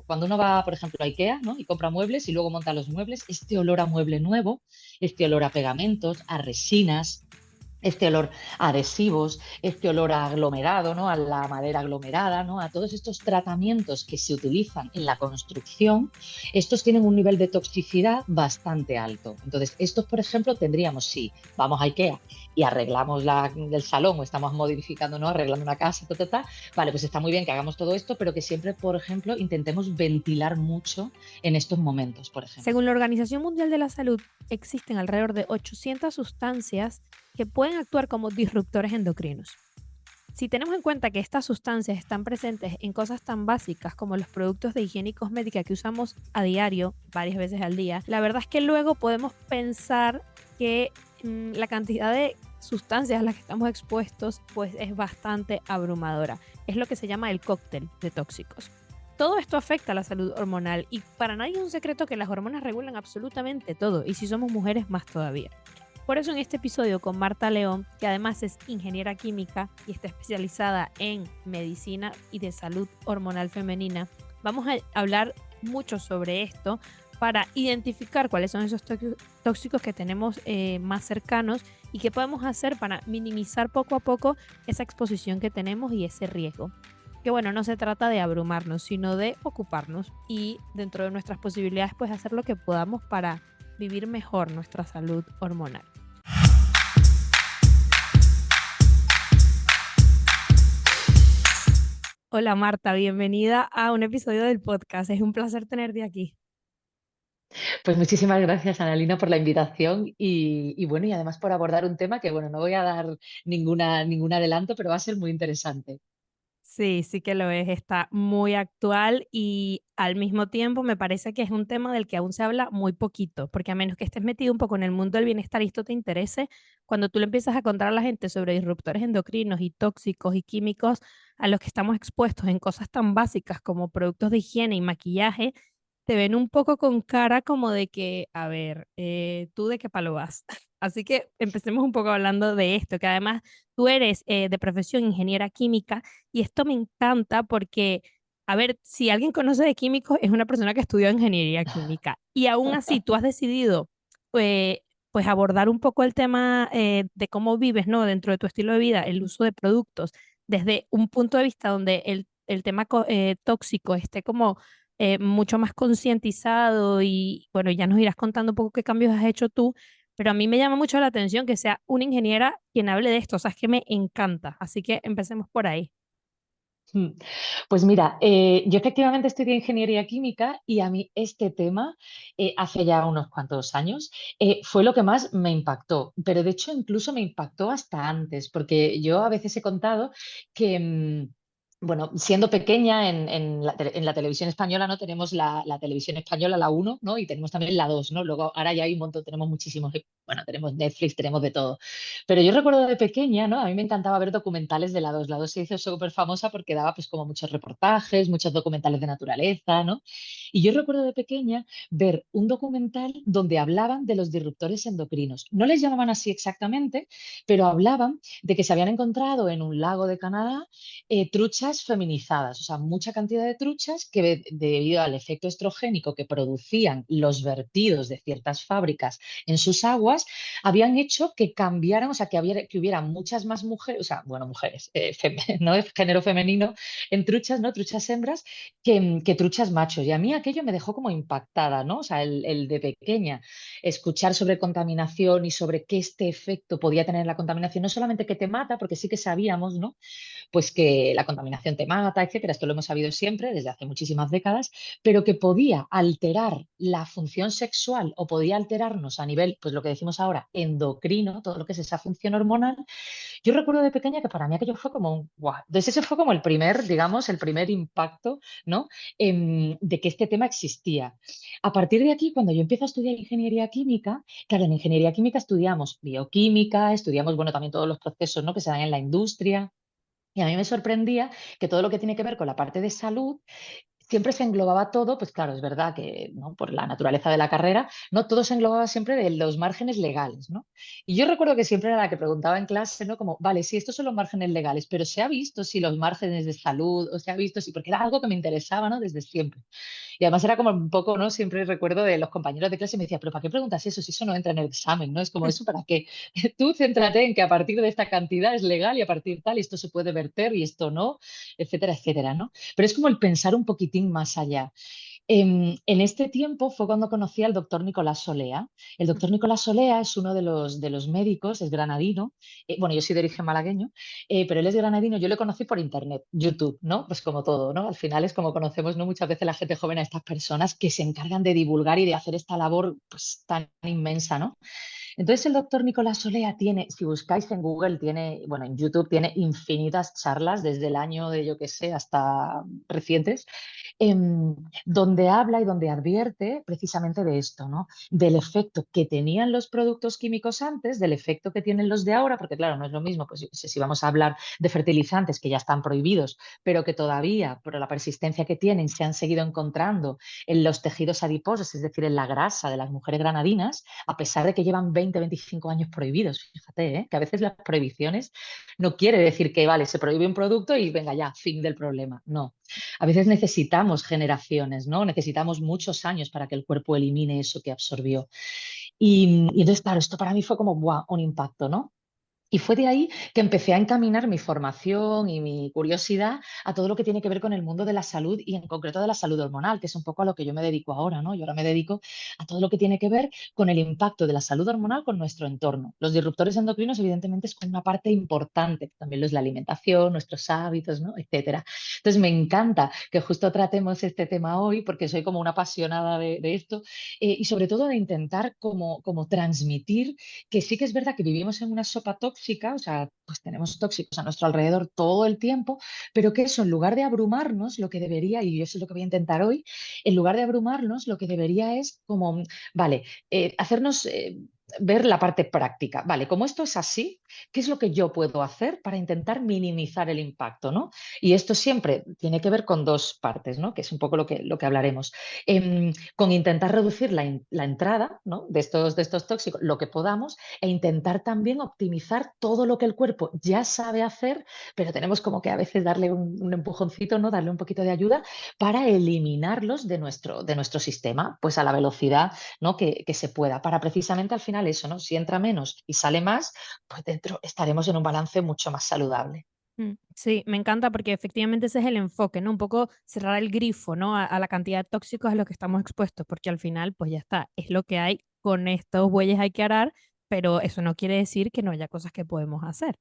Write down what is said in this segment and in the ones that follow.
cuando uno va, por ejemplo, a IKEA, ¿no? Y compra muebles y luego monta los muebles, este olor a mueble nuevo, este olor a pegamentos, a resinas, este olor a adhesivos, este olor a aglomerado, ¿no? A la madera aglomerada, ¿no? A todos estos tratamientos que se utilizan en la construcción, estos tienen un nivel de toxicidad bastante alto. Entonces, estos, por ejemplo, tendríamos, si vamos a IKEA y arreglamos el salón o estamos modificando, ¿no? Arreglando una casa, vale, pues está muy bien que hagamos todo esto, pero que siempre, por ejemplo, intentemos ventilar mucho en estos momentos, por ejemplo. Según la Organización Mundial de la Salud, existen alrededor de 800 sustancias que pueden actuar como disruptores endocrinos. Si tenemos en cuenta que estas sustancias están presentes en cosas tan básicas como los productos de higiene y cosmética que usamos a diario, varias veces al día, la verdad es que luego podemos pensar que la cantidad de sustancias a las que estamos expuestos pues es bastante abrumadora. Es lo que se llama el cóctel de tóxicos. Todo esto afecta a la salud hormonal y para nadie es un secreto que las hormonas regulan absolutamente todo y si somos mujeres más todavía. Por eso en este episodio con Marta León, que además es ingeniera química y está especializada en medicina y de salud hormonal femenina, vamos a hablar mucho sobre esto para identificar cuáles son esos tóxicos que tenemos más cercanos y qué podemos hacer para minimizar poco a poco esa exposición que tenemos y ese riesgo. Que bueno, no se trata de abrumarnos, sino de ocuparnos y dentro de nuestras posibilidades pues hacer lo que podamos para vivir mejor nuestra salud hormonal. Hola Marta, bienvenida a un episodio del podcast. Es un placer tenerte aquí. Pues muchísimas gracias, Analina, por la invitación y bueno, y además por abordar un tema que, bueno, no voy a dar ningún adelanto, pero va a ser muy interesante. Sí, sí que lo es, está muy actual y al mismo tiempo me parece que es un tema del que aún se habla muy poquito, porque a menos que estés metido un poco en el mundo del bienestar y esto te interese, cuando tú le empiezas a contar a la gente sobre disruptores endocrinos y tóxicos y químicos a los que estamos expuestos en cosas tan básicas como productos de higiene y maquillaje, te ven un poco con cara como de que, a ver, ¿tú de qué palo vas? Así que empecemos un poco hablando de esto, que además tú eres de profesión ingeniera química y esto me encanta porque, a ver, si alguien conoce de químicos es una persona que estudió ingeniería química y aún así tú has decidido eh, pues abordar un poco el tema de cómo vives, ¿no? Dentro de tu estilo de vida, el uso de productos desde un punto de vista donde el tema tóxico esté como mucho más concientizado y bueno, ya nos irás contando un poco qué cambios has hecho tú, pero a mí me llama mucho la atención que sea una ingeniera quien hable de esto, o sea, es que me encanta, así que empecemos por ahí. Mm. Pues mira, yo efectivamente estudié ingeniería química y a mí este tema, hace ya unos cuantos años, fue lo que más me impactó, pero de hecho incluso me impactó hasta antes, porque yo a veces he contado que, bueno, siendo pequeña en la televisión española, ¿no? Tenemos la televisión española, la uno, ¿no? Y tenemos también la 2, ¿no? Luego, ahora ya hay un montón, tenemos muchísimos, bueno, tenemos Netflix, tenemos de todo. Pero yo recuerdo de pequeña, ¿no? A mí me encantaba ver documentales de la 2. La 2 se hizo súper famosa porque daba pues como muchos reportajes, muchos documentales de naturaleza, ¿no? Y yo recuerdo de pequeña ver un documental donde hablaban de los disruptores endocrinos. No les llamaban así exactamente, pero hablaban de que se habían encontrado en un lago de Canadá truchas feminizadas, o sea, mucha cantidad de truchas que debido al efecto estrogénico que producían los vertidos de ciertas fábricas en sus aguas, habían hecho que cambiaran, o sea, que hubiera muchas más mujeres, o sea, bueno, mujeres, no es género femenino, en truchas, ¿no? Truchas hembras, que truchas machos. Y a mí aquello me dejó como impactada, ¿no? O sea, el de pequeña, escuchar sobre contaminación y sobre qué este efecto podía tener la contaminación, no solamente que te mata, porque sí que sabíamos, ¿no? Pues que la contaminación te mata, etcétera, esto lo hemos sabido siempre desde hace muchísimas décadas, pero que podía alterar la función sexual o podía alterarnos a nivel, pues lo que decimos ahora, endocrino, todo lo que es esa función hormonal. Yo recuerdo de pequeña que para mí aquello fue como un guau. Entonces ese fue como el primer, digamos, el primer impacto, ¿no? De que este tema existía. A partir de aquí, cuando yo empiezo a estudiar ingeniería química, claro, en ingeniería química estudiamos bioquímica, estudiamos, bueno, también todos los procesos, ¿no? Que se dan en la industria. Y a mí me sorprendía que todo lo que tiene que ver con la parte de salud siempre se englobaba todo, pues claro, es verdad que, ¿no? Por la naturaleza de la carrera, no todo se englobaba siempre de los márgenes legales, ¿no? Y yo recuerdo que siempre era la que preguntaba en clase, ¿no? Como, vale, sí, estos son los márgenes legales, pero ¿se ha visto si los márgenes de salud, o se ha visto si, porque era algo que me interesaba, ¿no? Desde siempre. Y además era como un poco, ¿no? Siempre recuerdo de los compañeros de clase y me decía, pero ¿para qué preguntas eso si eso no entra en el examen, ¿no? Es como, ¿eso para qué? Tú céntrate en que a partir de esta cantidad es legal y a partir tal, y esto se puede verter y esto no, etcétera, etcétera, ¿no? Pero es como el pensar un poquitín más allá. En este tiempo fue cuando conocí al doctor Nicolás Solea. El doctor Nicolás Solea es uno de los médicos, es granadino. Bueno, yo soy de origen malagueño, pero él es granadino. Yo le conocí por internet, YouTube, ¿no? Pues como todo, ¿no? Al final es como conocemos, ¿no? Muchas veces la gente joven a estas personas que se encargan de divulgar y de hacer esta labor pues, tan inmensa, ¿no? Entonces el doctor Nicolás Solea tiene, si buscáis en Google, tiene, bueno, en YouTube tiene infinitas charlas desde el año de yo qué sé hasta recientes, donde habla y donde advierte precisamente de esto, ¿no? Del efecto que tenían los productos químicos antes, del efecto que tienen los de ahora, porque claro, no es lo mismo, pues yo qué sé, si vamos a hablar de fertilizantes que ya están prohibidos, pero que todavía, por la persistencia que tienen, se han seguido encontrando en los tejidos adiposos, es decir, en la grasa de las mujeres granadinas, a pesar de que llevan 20, 25 años prohibidos. Fíjate, ¿eh? Que a veces las prohibiciones no quiere decir que, vale, se prohíbe un producto y venga ya, fin del problema. No. A veces necesitamos generaciones, ¿no? Necesitamos muchos años para que el cuerpo elimine eso que absorbió. Y entonces, claro, esto para mí fue como, ¡buah!, un impacto, ¿no? Y fue de ahí que empecé a encaminar mi formación y mi curiosidad a todo lo que tiene que ver con el mundo de la salud y en concreto de la salud hormonal, que es un poco a lo que yo me dedico ahora, ¿no? Yo ahora me dedico a todo lo que tiene que ver con el impacto de la salud hormonal con nuestro entorno. Los disruptores endocrinos, evidentemente, es como una parte importante, también lo es la alimentación, nuestros hábitos, ¿no? Etcétera. Entonces, me encanta que justo tratemos este tema hoy porque soy como una apasionada de esto y sobre todo de intentar como transmitir que sí que es verdad que vivimos en una sopa tóxica, o sea, pues tenemos tóxicos a nuestro alrededor todo el tiempo, pero que eso, en lugar de abrumarnos, lo que debería, y eso es lo que voy a intentar hoy, en lugar de abrumarnos, lo que debería es como, vale, hacernos ver la parte práctica. Vale, como esto es así, ¿qué es lo que yo puedo hacer para intentar minimizar el impacto, ¿no? Y esto siempre tiene que ver con dos partes, ¿no? Que es un poco lo que hablaremos. Con intentar reducir la entrada, ¿no? de estos tóxicos, lo que podamos, e intentar también optimizar todo lo que el cuerpo ya sabe hacer, pero tenemos como que a veces darle un empujoncito, ¿no? Darle un poquito de ayuda para eliminarlos de nuestro sistema, pues a la velocidad, ¿no? que se pueda, para precisamente al final eso, ¿no? Si entra menos y sale más, pues dentro estaremos en un balance mucho más saludable. Sí, me encanta porque efectivamente ese es el enfoque, ¿no? Un poco cerrar el grifo, ¿no? A la cantidad de tóxicos a los que estamos expuestos, porque al final, pues ya está, es lo que hay, con estos bueyes hay que arar, pero eso no quiere decir que no haya cosas que podemos hacer.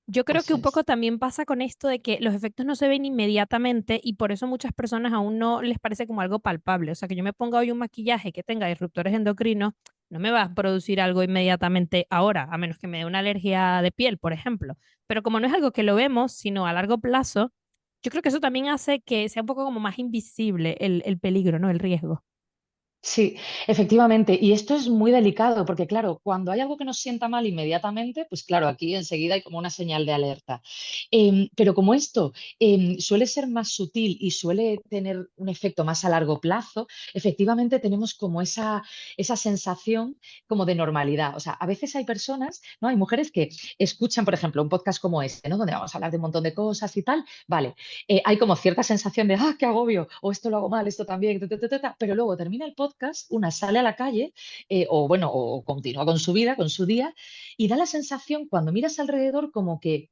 Yo creo que Eso un poco es. también pasa con esto de que los efectos no se ven inmediatamente y por eso muchas personas aún no les parece como algo palpable. O sea, que yo me ponga hoy un maquillaje que tenga disruptores endocrinos, no me va a producir algo inmediatamente ahora, a menos que me dé una alergia de piel, por ejemplo. Pero como no es algo que lo vemos, sino a largo plazo, yo creo que eso también hace que sea un poco como más invisible el peligro, ¿no? El riesgo. Sí, efectivamente. Y esto es muy delicado porque, claro, cuando hay algo que nos sienta mal inmediatamente, pues claro, aquí enseguida hay como una señal de alerta. Pero como esto suele ser más sutil y suele tener un efecto más a largo plazo, efectivamente tenemos como esa sensación como de normalidad. O sea, a veces hay personas, ¿no? Hay mujeres que escuchan, por ejemplo, un podcast como este, ¿no? Donde vamos a hablar de un montón de cosas y tal. Vale, hay como cierta sensación de, qué agobio, o esto lo hago mal, esto también, pero luego termina el podcast, una sale a la calle, o bueno, o continúa con su vida, con su día, y da la sensación cuando miras alrededor como que,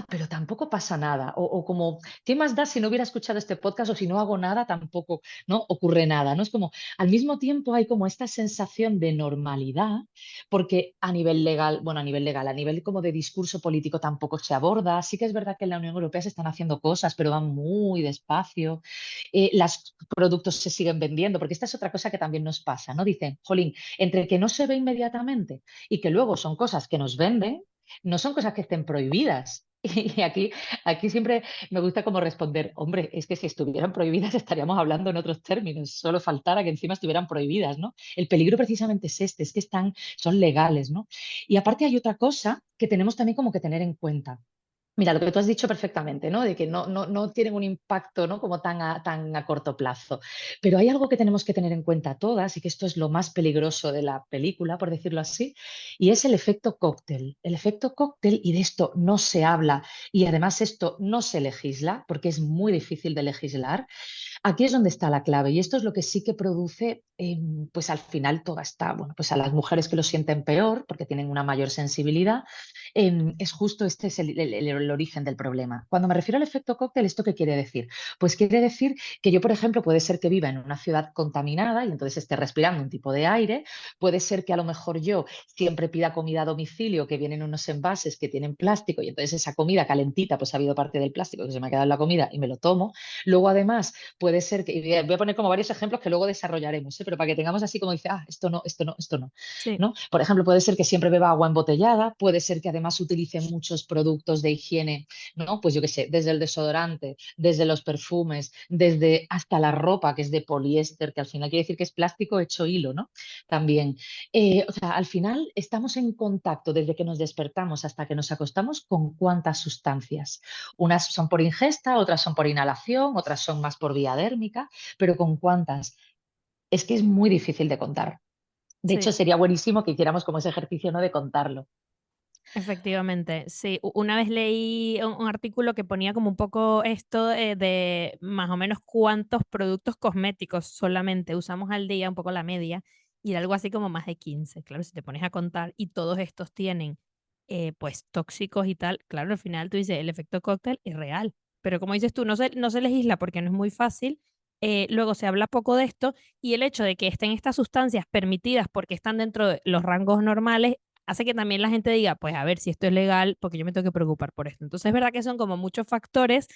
pero tampoco pasa nada, o como, ¿qué más da si no hubiera escuchado este podcast o si no hago nada, tampoco, ¿no? Ocurre nada, ¿no? Es como, al mismo tiempo hay como esta sensación de normalidad porque a nivel legal, bueno, a nivel como de discurso político tampoco se aborda. Sí que es verdad que en la Unión Europea se están haciendo cosas, pero van muy despacio. Los productos se siguen vendiendo, porque esta es otra cosa que también nos pasa, ¿no? Dicen, jolín, entre que no se ve inmediatamente y que luego son cosas que nos venden, no son cosas que estén prohibidas. Y aquí siempre me gusta como responder, hombre, es que si estuvieran prohibidas estaríamos hablando en otros términos, solo faltara que encima estuvieran prohibidas, ¿no? El peligro precisamente es este, es que son legales, ¿no? Y aparte hay otra cosa que tenemos también como que tener en cuenta. Mira, lo que tú has dicho perfectamente, ¿no? De que no tienen un impacto, ¿no? Como tan a corto plazo. Pero hay algo que tenemos que tener en cuenta todas, y que esto es lo más peligroso de la película, por decirlo así, y es el efecto cóctel. El efecto cóctel, y de esto no se habla, y además esto no se legisla, porque es muy difícil de legislar. Aquí es donde está la clave, y esto es lo que sí que produce, pues al final toda esta, bueno, pues a las mujeres que lo sienten peor, porque tienen una mayor sensibilidad, es justo este es el origen del problema. Cuando me refiero al efecto cóctel, ¿esto qué quiere decir? Pues quiere decir que yo, por ejemplo, puede ser que viva en una ciudad contaminada y entonces esté respirando un tipo de aire, puede ser que a lo mejor yo siempre pida comida a domicilio que vienen en unos envases que tienen plástico y entonces esa comida calentita, pues ha habido parte del plástico que se me ha quedado en la comida y me lo tomo. Luego, además, puede ser que, y voy a poner como varios ejemplos que luego desarrollaremos, ¿eh? Pero para que tengamos así como dice, esto no, esto no, esto no, Sí, ¿no? Por ejemplo, puede ser que siempre beba agua embotellada, puede ser que además utilice muchos productos de higiene, ¿no? Pues yo qué sé, desde el desodorante, desde los perfumes, desde hasta la ropa que es de poliéster, que al final quiere decir que es plástico hecho hilo, ¿no? También. O sea, al final estamos en contacto desde que nos despertamos hasta que nos acostamos con cuántas sustancias. Unas son por ingesta, otras son por inhalación, otras son más por vía dérmica, pero ¿con cuántas? Es que es muy difícil de contar. De hecho, sí. sería buenísimo que hiciéramos como ese ejercicio, ¿no? De contarlo. Efectivamente, sí. Una vez leí un artículo que ponía como un poco esto de más o menos cuántos productos cosméticos solamente usamos al día, un poco la media, y era algo así como más de 15. Claro, si te pones a contar y todos estos tienen pues tóxicos y tal, claro, al final tú dices, el efecto cóctel es real. Pero como dices tú, no se legisla porque no es muy fácil. Luego se habla poco de esto y el hecho de que estén estas sustancias permitidas porque están dentro de los rangos normales hace que también la gente diga, pues a ver si esto es legal, porque yo me tengo que preocupar por esto. Entonces es verdad que son como muchos factores,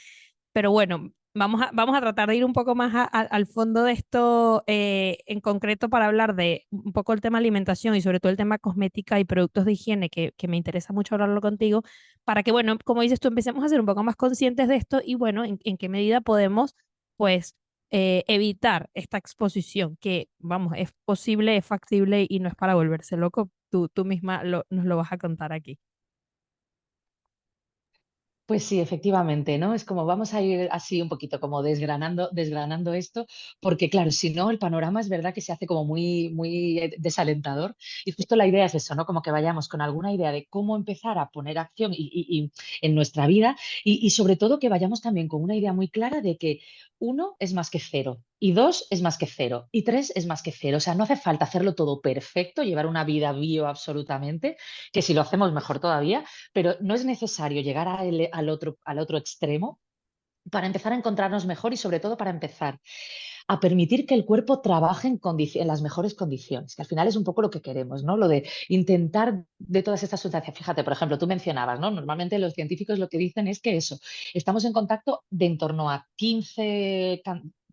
pero bueno, vamos a tratar de ir un poco más al fondo de esto en concreto para hablar de un poco el tema alimentación y sobre todo el tema cosmética y productos de higiene, que me interesa mucho hablarlo contigo, para que, bueno, como dices tú, empecemos a ser un poco más conscientes de esto y, bueno, en qué medida podemos, pues, evitar esta exposición, que, vamos, es posible, es factible y no es para volverse loco. Tú misma nos lo vas a contar aquí. Pues sí, efectivamente, ¿no? Es como vamos a ir así un poquito como desgranando esto, porque claro, si no, el panorama es verdad que se hace como muy desalentador. Y justo la idea es eso, ¿no? Como que vayamos con alguna idea de cómo empezar a poner acción y en nuestra vida y sobre todo que vayamos también con una idea muy clara de que uno es más que cero. Y dos es más que cero. Y tres es más que cero. O sea, no hace falta hacerlo todo perfecto, llevar una vida bio absolutamente, que si lo hacemos mejor todavía, pero no es necesario llegar al otro extremo para empezar a encontrarnos mejor y sobre todo para empezar a permitir que el cuerpo trabaje en las mejores condiciones, que al final es un poco lo que queremos, ¿no? Lo de intentar de todas estas sustancias. Fíjate, por ejemplo, tú mencionabas, ¿no? Normalmente los científicos lo que dicen es que eso, estamos en contacto de en torno a 15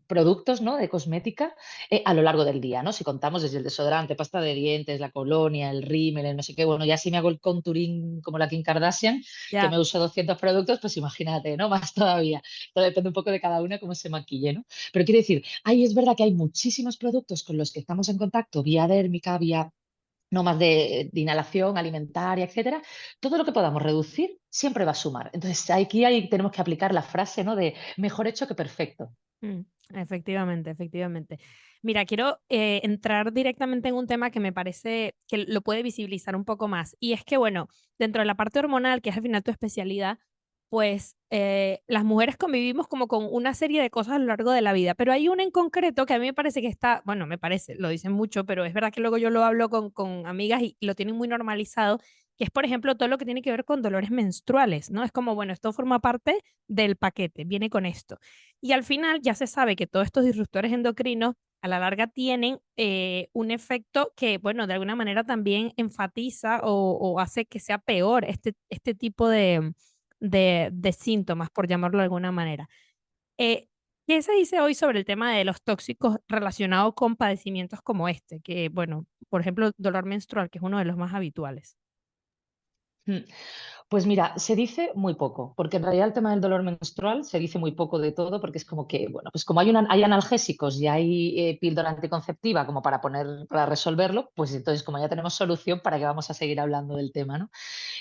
productos, ¿no? De cosmética a lo largo del día, ¿no? Si contamos desde el desodorante, pasta de dientes, la colonia, el rímel, el no sé qué, bueno, ya si me hago el contouring como la Kim Kardashian, que Ya. me uso 200 productos, pues imagínate, ¿no? Más todavía. Todo depende un poco de cada una cómo se maquille, ¿no? Pero quiero decir, ahí es verdad que hay muchísimos productos con los que estamos en contacto vía dérmica, vía no más de inhalación alimentaria, etcétera. Todo lo que podamos reducir siempre va a sumar. Entonces, aquí tenemos que aplicar la frase, ¿no? De mejor hecho que perfecto. Mm, efectivamente, efectivamente. Mira, quiero entrar directamente en un tema que me parece que lo puede visibilizar un poco más. Y es que, bueno, dentro de la parte hormonal, que es al final tu especialidad, pues las mujeres convivimos como con una serie de cosas a lo largo de la vida, pero hay una en concreto que a mí me parece que está, bueno, me parece, lo dicen mucho, pero es verdad que luego yo lo hablo con amigas y lo tienen muy normalizado, que es, por ejemplo, todo lo que tiene que ver con dolores menstruales, ¿no? Es como, bueno, esto forma parte del paquete, viene con esto. Y al final ya se sabe que todos estos disruptores endocrinos a la larga tienen un efecto que, bueno, de alguna manera también enfatiza o hace que sea peor este tipo de síntomas, por llamarlo de alguna manera. Eh, ¿Qué se dice hoy sobre el tema de los tóxicos relacionados con padecimientos como este? Que, bueno, por ejemplo, dolor menstrual, que es uno de los más habituales. Mm. Pues mira, se dice muy poco, porque en realidad el tema del dolor menstrual se dice muy poco de todo, porque es como que, bueno, pues como hay analgésicos y hay píldora anticonceptiva como para resolverlo, pues entonces como ya tenemos solución, ¿para qué vamos a seguir hablando del tema, ¿no?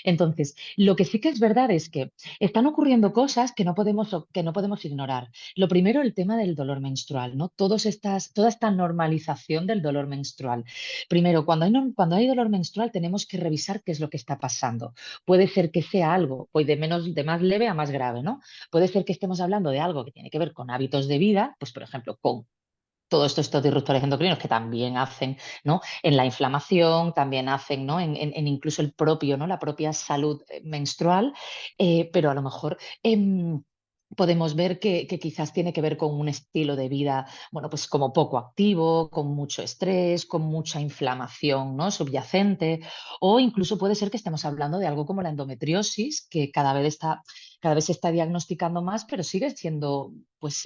Entonces, lo que sí que es verdad es que están ocurriendo cosas que no podemos ignorar. Lo primero, el tema del dolor menstrual, ¿no? Toda esta normalización del dolor menstrual. Primero, cuando hay dolor menstrual tenemos que revisar qué es lo que está pasando. Puede ser que sea algo pues de más leve a más grave, ¿no? Puede ser que estemos hablando de algo que tiene que ver con hábitos de vida, pues por ejemplo, con todos estos disruptores endocrinos que también hacen, ¿no? En la inflamación, también hacen, ¿no? En incluso el propio, ¿no? La propia salud menstrual, pero a lo mejor podemos ver que quizás tiene que ver con un estilo de vida, bueno, pues como poco activo, con mucho estrés, con mucha inflamación, ¿no? Subyacente, o incluso puede ser que estemos hablando de algo como la endometriosis, que cada vez se está diagnosticando más, pero sigue siendo, pues,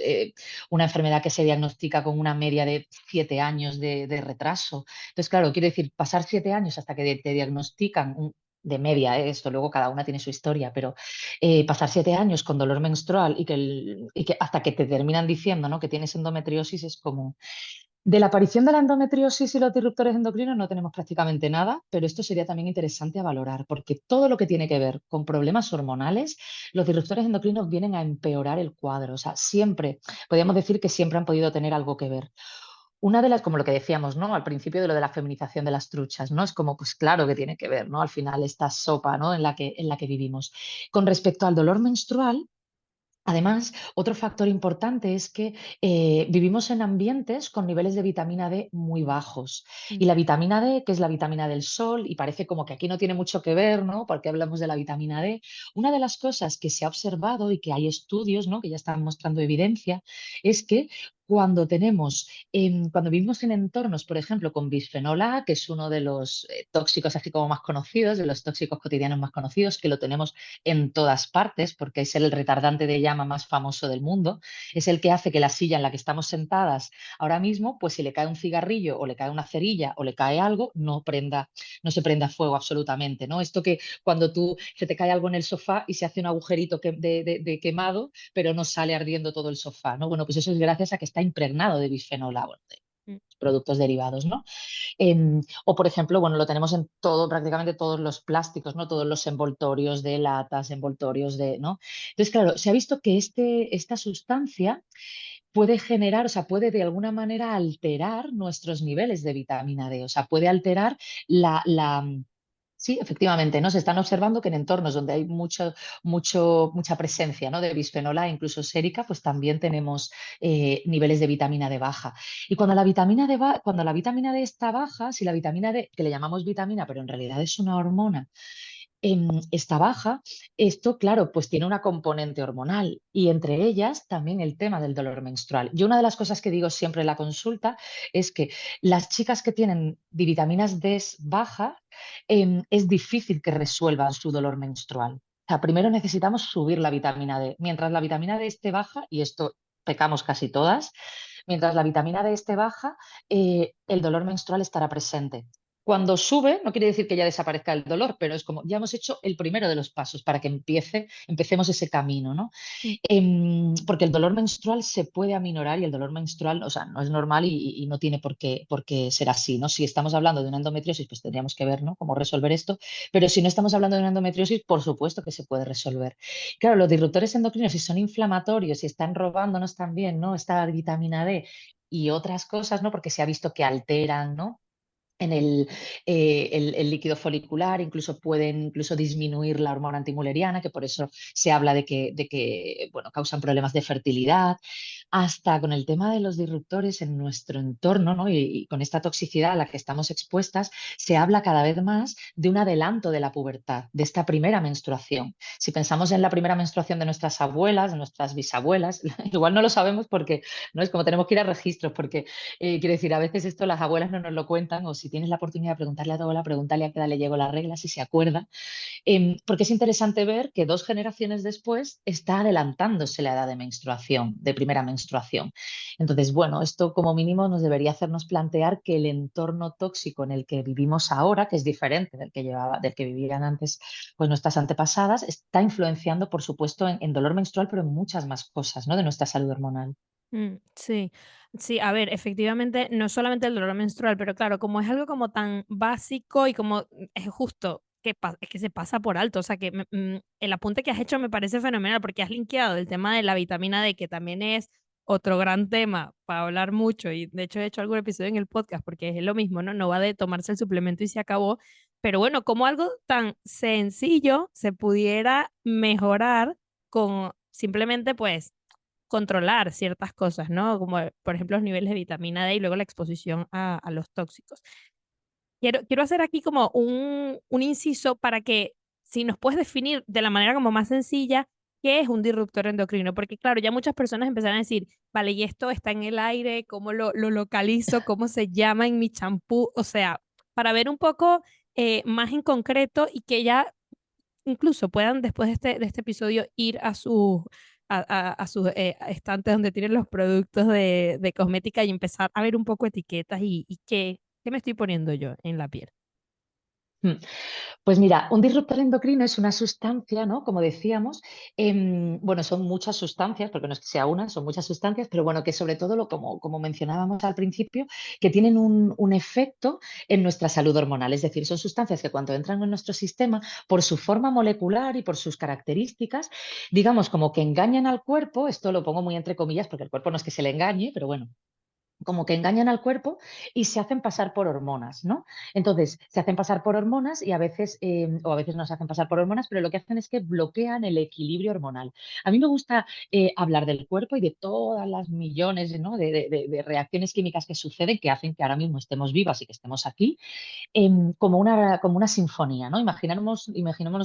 una enfermedad que se diagnostica con una media de 7 años de retraso. Entonces, claro, quiero decir, pasar 7 años hasta que te diagnostican, de media, esto luego cada una tiene su historia, pero pasar 7 años con dolor menstrual y que hasta que te terminan diciendo, ¿no? Que tienes endometriosis es como... De la aparición de la endometriosis y los disruptores endocrinos no tenemos prácticamente nada, pero esto sería también interesante a valorar, porque todo lo que tiene que ver con problemas hormonales, los disruptores endocrinos vienen a empeorar el cuadro. O sea, siempre, podríamos decir que siempre han podido tener algo que ver. Una de las, como lo que decíamos, ¿no? Al principio de lo de la feminización de las truchas, ¿no? Es como, pues claro que tiene que ver, ¿no? Al final esta sopa, ¿no? En la que vivimos. Con respecto al dolor menstrual, además, otro factor importante es que vivimos en ambientes con niveles de vitamina D muy bajos. Y Mm. la vitamina D, que es la vitamina del sol, y parece como que aquí no tiene mucho que ver, ¿no? Porque hablamos de la vitamina D. Una de las cosas que se ha observado y que hay estudios, ¿no? Que ya están mostrando evidencia, es que cuando vivimos en entornos, por ejemplo, con bisfenol A, que es uno de los tóxicos así como más conocidos, de los tóxicos cotidianos más conocidos, que lo tenemos en todas partes, porque es el retardante de llama más famoso del mundo, es el que hace que la silla en la que estamos sentadas ahora mismo, pues si le cae un cigarrillo o le cae una cerilla o le cae algo, no se prenda fuego absolutamente, ¿no? Esto que cuando se te cae algo en el sofá y se hace un agujerito de quemado, pero no sale ardiendo todo el sofá, ¿no? Bueno, pues eso es gracias a que está impregnado de bisfenol A, bueno, de Mm. productos derivados, ¿no? O, por ejemplo, bueno, lo tenemos en todo, prácticamente todos los plásticos, ¿no? Todos los envoltorios de latas, envoltorios de, ¿no? Entonces, claro, se ha visto que esta sustancia puede generar, o sea, puede de alguna manera alterar nuestros niveles de vitamina D, o sea, puede alterar la, la, Sí, efectivamente, ¿no? Se están observando que en entornos donde hay mucha presencia, ¿no? De bisfenol A, incluso sérica, pues también tenemos niveles de vitamina D baja. Y cuando la vitamina D está baja, si la vitamina D, que le llamamos vitamina, pero en realidad es una hormona, está baja, esto, claro, pues tiene una componente hormonal y entre ellas también el tema del dolor menstrual. Yo una de las cosas que digo siempre en la consulta es que las chicas que tienen vitaminas D bajas, es difícil que resuelvan su dolor menstrual. O sea, primero necesitamos subir la vitamina D. Mientras la vitamina D esté baja, y esto pecamos casi todas, mientras la vitamina D esté baja, el dolor menstrual estará presente. Cuando sube, no quiere decir que ya desaparezca el dolor, pero es como ya hemos hecho el primero de los pasos para que empecemos ese camino, ¿no? Mm. Porque el dolor menstrual se puede aminorar y el dolor menstrual, o sea, no es normal y no tiene por qué ser así, ¿no? Si estamos hablando de una endometriosis, pues tendríamos que ver, ¿no? Cómo resolver esto, pero si no estamos hablando de una endometriosis, por supuesto que se puede resolver. Claro, los disruptores endocrinos, si son inflamatorios y están robándonos también, ¿no? Esta vitamina D y otras cosas, ¿no? Porque se ha visto que alteran, ¿no? En el líquido folicular, incluso pueden incluso disminuir la hormona antimuleriana, que por eso se habla de que bueno, causan problemas de fertilidad, hasta con el tema de los disruptores en nuestro entorno, ¿no? Y con esta toxicidad a la que estamos expuestas, se habla cada vez más de un adelanto de la pubertad, de esta primera menstruación. Si pensamos en la primera menstruación de nuestras abuelas, de nuestras bisabuelas, igual no lo sabemos porque no es como tenemos que ir a registros, porque quiero decir, a veces esto las abuelas no nos lo cuentan, o si tienes la oportunidad de preguntarle a tu abuela, pregúntale a qué edad le llegó la regla, si se acuerda, porque es interesante ver que 2 generaciones después está adelantándose la edad de menstruación, de primera menstruación. Entonces, bueno, esto como mínimo nos debería hacernos plantear que el entorno tóxico en el que vivimos ahora, que es diferente del que vivían antes pues, nuestras antepasadas, está influenciando, por supuesto, en dolor menstrual, pero en muchas más cosas, ¿no? De nuestra salud hormonal. Sí, sí, a ver, efectivamente, no solamente el dolor menstrual, pero claro, como es algo como tan básico y como es justo que es que se pasa por alto, o sea, que el apunte que has hecho me parece fenomenal porque has linkeado el tema de la vitamina D, que también es otro gran tema para hablar mucho y de hecho he hecho algún episodio en el podcast porque es lo mismo, ¿no? No va de tomarse el suplemento y se acabó, pero bueno, como algo tan sencillo se pudiera mejorar con simplemente pues controlar ciertas cosas, ¿no? Como, por ejemplo, los niveles de vitamina D y luego la exposición a los tóxicos. Quiero hacer aquí como un inciso para que, si nos puedes definir de la manera como más sencilla, ¿qué es un disruptor endocrino? Porque, claro, ya muchas personas empezaron a decir, vale, y esto está en el aire, ¿cómo lo localizo? ¿Cómo se llama en mi champú? O sea, para ver un poco más en concreto y que ya incluso puedan después de este episodio ir a sus estantes donde tienen los productos de cosmética y empezar a ver un poco etiquetas y qué me estoy poniendo yo en la piel. Mm. Pues mira, un disruptor endocrino es una sustancia, ¿no? Como decíamos, bueno, son muchas sustancias, porque no es que sea una, son muchas sustancias, pero bueno, que sobre todo, como mencionábamos al principio, que tienen un efecto en nuestra salud hormonal. Es decir, son sustancias que cuando entran en nuestro sistema, por su forma molecular y por sus características, digamos, como que engañan al cuerpo, esto lo pongo muy entre comillas, porque el cuerpo no es que se le engañe, pero bueno, como que engañan al cuerpo y se hacen pasar por hormonas, ¿no? Entonces, se hacen pasar por hormonas y o a veces no se hacen pasar por hormonas, pero lo que hacen es que bloquean el equilibrio hormonal. A mí me gusta hablar del cuerpo y de todas las millones, ¿no? de reacciones químicas que suceden que hacen que ahora mismo estemos vivas y que estemos aquí, como una sinfonía, ¿no? Imaginémonos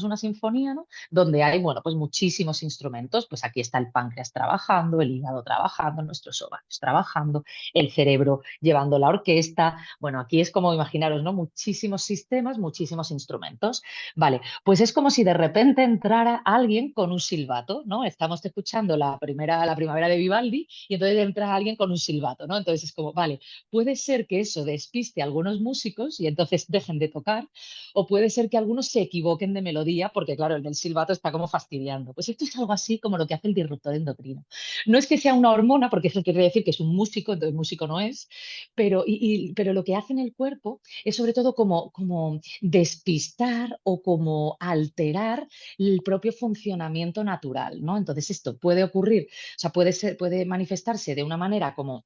una sinfonía, ¿no? Donde hay, bueno, pues muchísimos instrumentos, pues aquí está el páncreas trabajando, el hígado trabajando, nuestros ovarios trabajando, el cerebro llevando la orquesta, bueno, aquí es como imaginaros, ¿no? Muchísimos sistemas, muchísimos instrumentos. Vale, pues es como si de repente entrara alguien con un silbato, ¿no? Estamos escuchando la primavera de Vivaldi y entonces entra alguien con un silbato, ¿no? Entonces es como, vale, puede ser que eso despiste a algunos músicos y entonces dejen de tocar, o puede ser que algunos se equivoquen de melodía porque, claro, el del silbato está como fastidiando. Pues esto es algo así como lo que hace el disruptor endocrino. No es que sea una hormona, porque eso quiere decir que es un músico, entonces músico no es, pero lo que hace en el cuerpo es sobre todo como despistar o como alterar el propio funcionamiento natural, ¿no? Entonces esto puede ocurrir, o sea, puede manifestarse de una manera como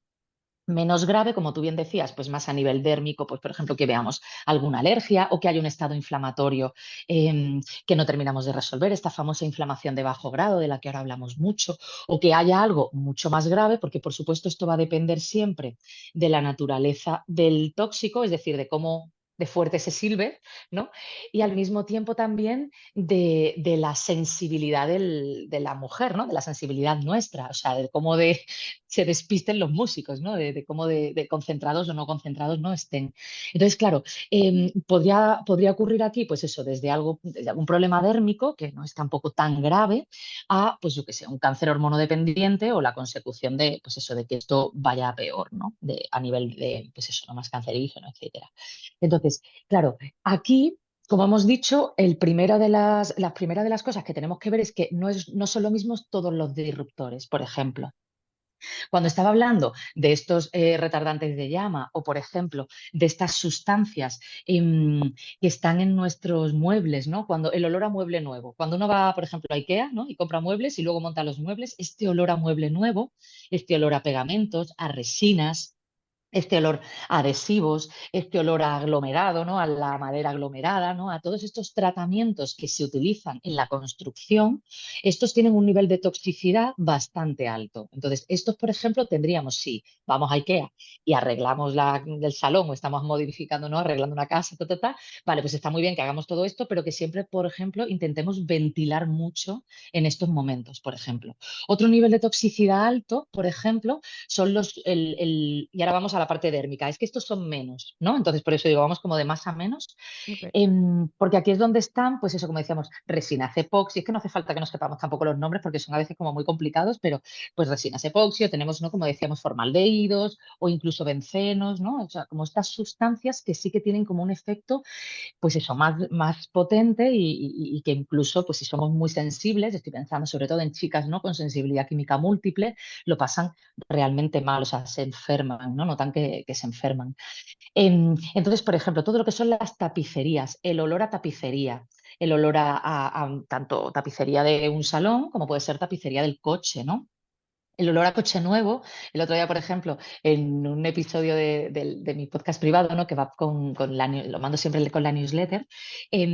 menos grave, como tú bien decías, pues más a nivel dérmico, pues por ejemplo que veamos alguna alergia o que haya un estado inflamatorio que no terminamos de resolver, esta famosa inflamación de bajo grado de la que ahora hablamos mucho, o que haya algo mucho más grave, porque por supuesto esto va a depender siempre de la naturaleza del tóxico, es decir, de cómo de fuerte se silbe, ¿no? Y al mismo tiempo también de la sensibilidad de la mujer, ¿no? De la sensibilidad nuestra, o sea, de cómo se despisten los músicos, ¿no? De cómo de concentrados o no concentrados no estén. Entonces, claro, podría ocurrir aquí, pues eso, desde algún problema dérmico, que no es tampoco tan grave, a, pues yo qué sé, un cáncer hormonodependiente o la consecución de, pues eso, de que esto vaya a peor, ¿no? A nivel de, pues eso, no más cancerígeno, etcétera. Entonces, claro, aquí como hemos dicho, la primera de las cosas que tenemos que ver es que no son lo mismo todos los disruptores. Por ejemplo, cuando estaba hablando de estos retardantes de llama o, por ejemplo, de estas sustancias que están en nuestros muebles, ¿no? Cuando el olor a mueble nuevo, cuando uno va, por ejemplo, a IKEA, ¿no? Y compra muebles y luego monta los muebles, este olor a mueble nuevo, este olor a pegamentos, a resinas, este olor a adhesivos, este olor a aglomerado, ¿no? A la madera aglomerada, ¿no? A todos estos tratamientos que se utilizan en la construcción, estos tienen un nivel de toxicidad bastante alto. Entonces, estos, por ejemplo, tendríamos, si vamos a IKEA y arreglamos el salón o estamos modificando, ¿no? Arreglando una casa, vale, pues está muy bien que hagamos todo esto, pero que siempre, por ejemplo, intentemos ventilar mucho en estos momentos, por ejemplo. Otro nivel de toxicidad alto, por ejemplo, son y ahora vamos a a la parte dérmica, es que estos son menos, ¿no? Entonces, por eso digo, vamos como de más a menos. Ok. Porque aquí es donde están, pues eso, como decíamos, resinas epoxi, es que no hace falta que nos sepamos tampoco los nombres porque son a veces como muy complicados, pero pues resinas epoxi, o tenemos, ¿no? Como decíamos, formaldehídos o incluso bencenos, ¿no? O sea, como estas sustancias que sí que tienen como un efecto, pues eso, más potente y que incluso, pues si somos muy sensibles, estoy pensando sobre todo en chicas, ¿no? Con sensibilidad química múltiple, lo pasan realmente mal, o sea, se enferman, ¿no? Notan que se enferman. Entonces, por ejemplo, todo lo que son las tapicerías, el olor a tapicería, el olor a tanto tapicería de un salón como puede ser tapicería del coche, ¿no? El olor a coche nuevo. El otro día, por ejemplo, en un episodio de mi podcast privado, ¿no? Que va con lo mando siempre con la newsletter,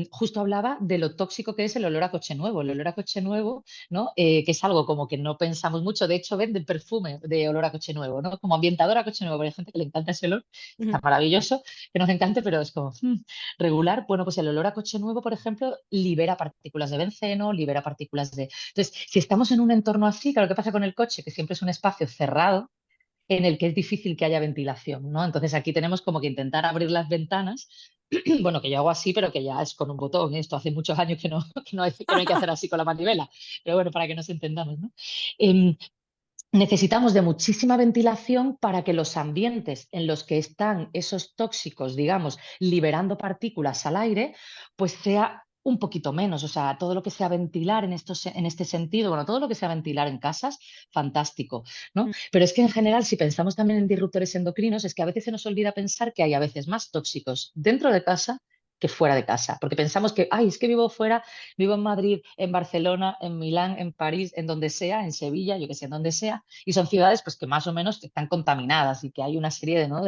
justo hablaba de lo tóxico que es el olor a coche nuevo. El olor a coche nuevo, ¿no? Que es algo como que no pensamos mucho. De hecho, venden perfume de olor a coche nuevo, ¿no? Como ambientador a coche nuevo. Hay gente que le encanta ese olor, está Ujú. maravilloso, que nos encante, pero es como regular. Bueno, pues el olor a coche nuevo, por ejemplo, libera partículas de benceno, libera partículas de... Entonces, si estamos en un entorno así, claro, ¿qué pasa con el coche? Que siempre es un espacio cerrado en el que es difícil que haya ventilación, ¿no? Entonces aquí tenemos como que intentar abrir las ventanas, bueno, que yo hago así, pero que ya es con un botón, ¿eh? Esto hace muchos años que no hay que hacer así con la manivela, pero bueno, para que nos entendamos, ¿no? Em, Necesitamos de muchísima ventilación para que los ambientes en los que están esos tóxicos, digamos, liberando partículas al aire, pues sea un poquito menos. O sea, todo lo que sea ventilar en este sentido, bueno, todo lo que sea ventilar en casas, fantástico, ¿no? Mm. Pero es que en general, si pensamos también en disruptores endocrinos, es que a veces se nos olvida pensar que hay a veces más tóxicos dentro de casa que fuera de casa, porque pensamos que, ay, es que vivo fuera. Vivo en Madrid, en Barcelona, en Milán, en París, en donde sea, en Sevilla, yo que sé, en donde sea, y son ciudades pues que más o menos están contaminadas y que hay una serie de, ¿no?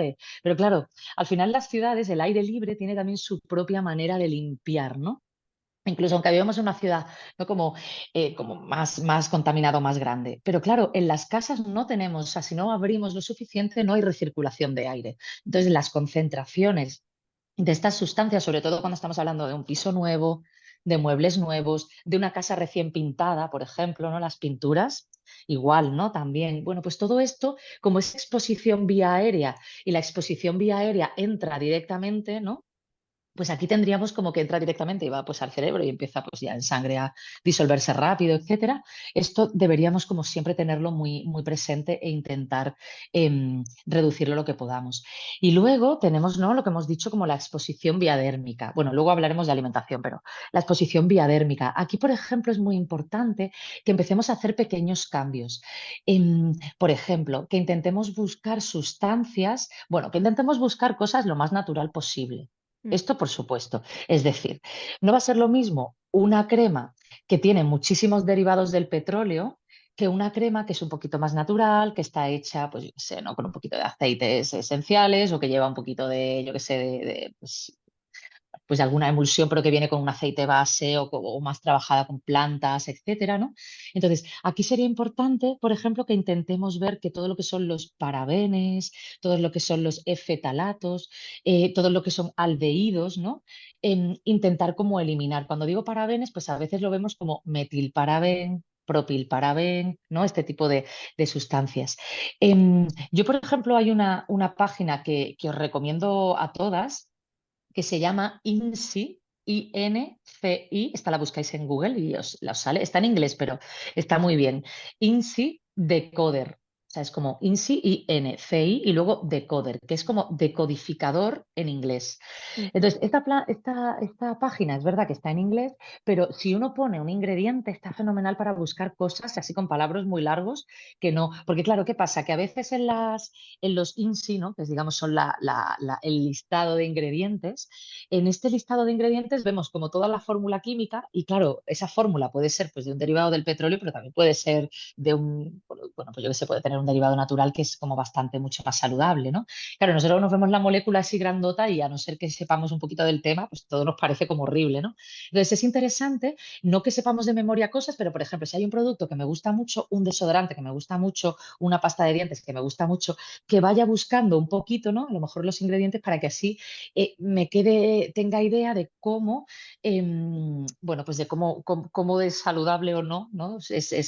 Pero claro, al final las ciudades, el aire libre tiene también su propia manera de limpiar, ¿no? Incluso aunque vivamos en una ciudad, ¿no? Como más contaminado, más grande. Pero claro, en las casas no tenemos, o sea, si no abrimos lo suficiente, no hay recirculación de aire. Entonces, las concentraciones de estas sustancias, sobre todo cuando estamos hablando de un piso nuevo, de muebles nuevos, de una casa recién pintada, por ejemplo, ¿no? Las pinturas, igual, ¿no? También. Bueno, pues todo esto, como es exposición vía aérea y la exposición vía aérea entra directamente, ¿no? Pues aquí tendríamos como que entra directamente y va pues al cerebro y empieza pues ya en sangre a disolverse rápido, etcétera. Esto deberíamos como siempre tenerlo muy presente e intentar reducirlo lo que podamos. Y luego tenemos, ¿no? Lo que hemos dicho como la exposición viadérmica. Bueno, luego hablaremos de alimentación, pero la exposición viadérmica. Aquí, por ejemplo, es muy importante que empecemos a hacer pequeños cambios. Por ejemplo, que intentemos buscar sustancias, bueno, que intentemos buscar cosas lo más natural posible. Mm. Esto por supuesto. Es decir, no va a ser lo mismo una crema que tiene muchísimos derivados del petróleo que una crema que es un poquito más natural, que está hecha, pues yo qué sé, ¿no? Con un poquito de aceites esenciales o que lleva un poquito de, yo qué sé, pues alguna emulsión, pero que viene con un aceite base o más trabajada con plantas, etcétera, ¿no? Entonces, aquí sería importante, por ejemplo, que intentemos ver que todo lo que son los parabenes, todo lo que son los fetalatos, todo lo que son aldehídos, ¿no? Intentar como eliminar. Cuando digo parabenes, pues a veces lo vemos como metilparaben, propilparaben, ¿no? Este tipo de sustancias. Yo, por ejemplo, hay una página que os recomiendo a todas que se llama INCI, INCI, esta la buscáis en Google y os sale, está en inglés, pero está muy bien. INCI Decoder. O sea, es como INCI, INCI y luego Decoder, que es como decodificador en inglés. Mm. Entonces, esta página es verdad que está en inglés, pero si uno pone un ingrediente, está fenomenal para buscar cosas así con palabras muy largos que no. Porque claro, ¿qué pasa? Que a veces en los INSI, ¿no? Que digamos son el listado de ingredientes, en este listado de ingredientes vemos como toda la fórmula química y claro, esa fórmula puede ser pues de un derivado del petróleo, pero también puede ser de bueno, pues yo que sé, puede tener un derivado natural que es como bastante mucho más saludable, ¿no? Claro, nosotros nos vemos la molécula así grandota y a no ser que sepamos un poquito del tema, pues todo nos parece como horrible, ¿no? Entonces es interesante, no que sepamos de memoria cosas, pero por ejemplo, si hay un producto que me gusta mucho, un desodorante que me gusta mucho, una pasta de dientes que me gusta mucho, que vaya buscando un poquito, ¿no? A lo mejor los ingredientes para que así tenga idea de cómo, bueno, pues de cómo es saludable o no, ¿no?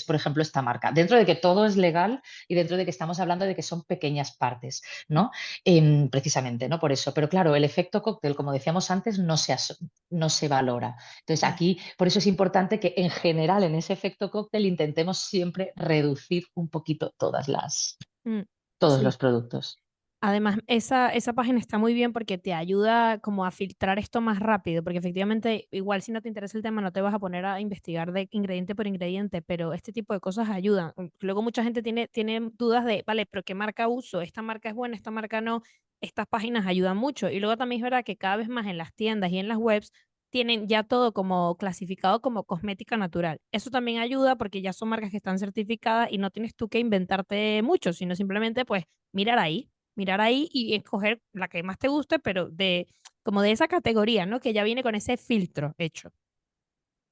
Por ejemplo, esta marca. Dentro de que todo es legal y dentro dentro de que estamos hablando de que son pequeñas partes, ¿no? Precisamente, ¿no? Por eso. Pero claro, el efecto cóctel, como decíamos antes, no se valora. Entonces, Mm, aquí, por eso es importante que en general en ese efecto cóctel intentemos siempre reducir un poquito mm, todos sí. los productos. Además, esa página está muy bien porque te ayuda como a filtrar esto más rápido, porque efectivamente, igual si no te interesa el tema, no te vas a poner a investigar de ingrediente por ingrediente, pero este tipo de cosas ayudan. Luego mucha gente tiene dudas de, vale, pero ¿qué marca uso? ¿Esta marca es buena? ¿Esta marca no? Estas páginas ayudan mucho. Y luego también es verdad que cada vez más en las tiendas y en las webs tienen ya todo como clasificado como cosmética natural. Eso también ayuda porque ya son marcas que están certificadas y no tienes tú que inventarte mucho, sino simplemente pues mirar ahí y escoger la que más te guste, pero como de esa categoría, ¿no? Que ya viene con ese filtro hecho.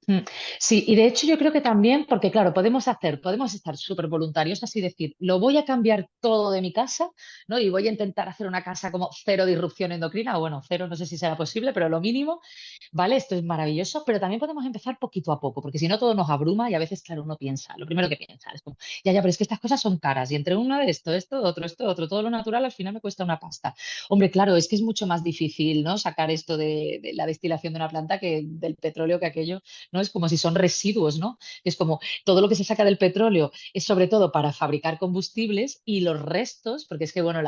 Mm, sí, y de hecho yo creo que también, porque claro, podemos estar súper voluntarios, así decir, lo voy a cambiar todo de mi casa, ¿no? Y voy a intentar hacer una casa como cero disrupción endocrina, o bueno, cero, no sé si será posible, pero lo mínimo, ¿vale? Esto es maravilloso, pero también podemos empezar poquito a poco, porque si no todo nos abruma y a veces, claro, uno piensa, lo primero que piensa es como, ya, pero es que estas cosas son caras y entre una de esto, otro, todo lo natural al final me cuesta una pasta. Hombre, claro, es que es mucho más difícil, ¿no? Sacar esto de la destilación de una planta que del petróleo que aquello, ¿no? Es como si son residuos, ¿no? Es como todo lo que se saca del petróleo es sobre todo para fabricar combustibles y los restos, porque es que, bueno,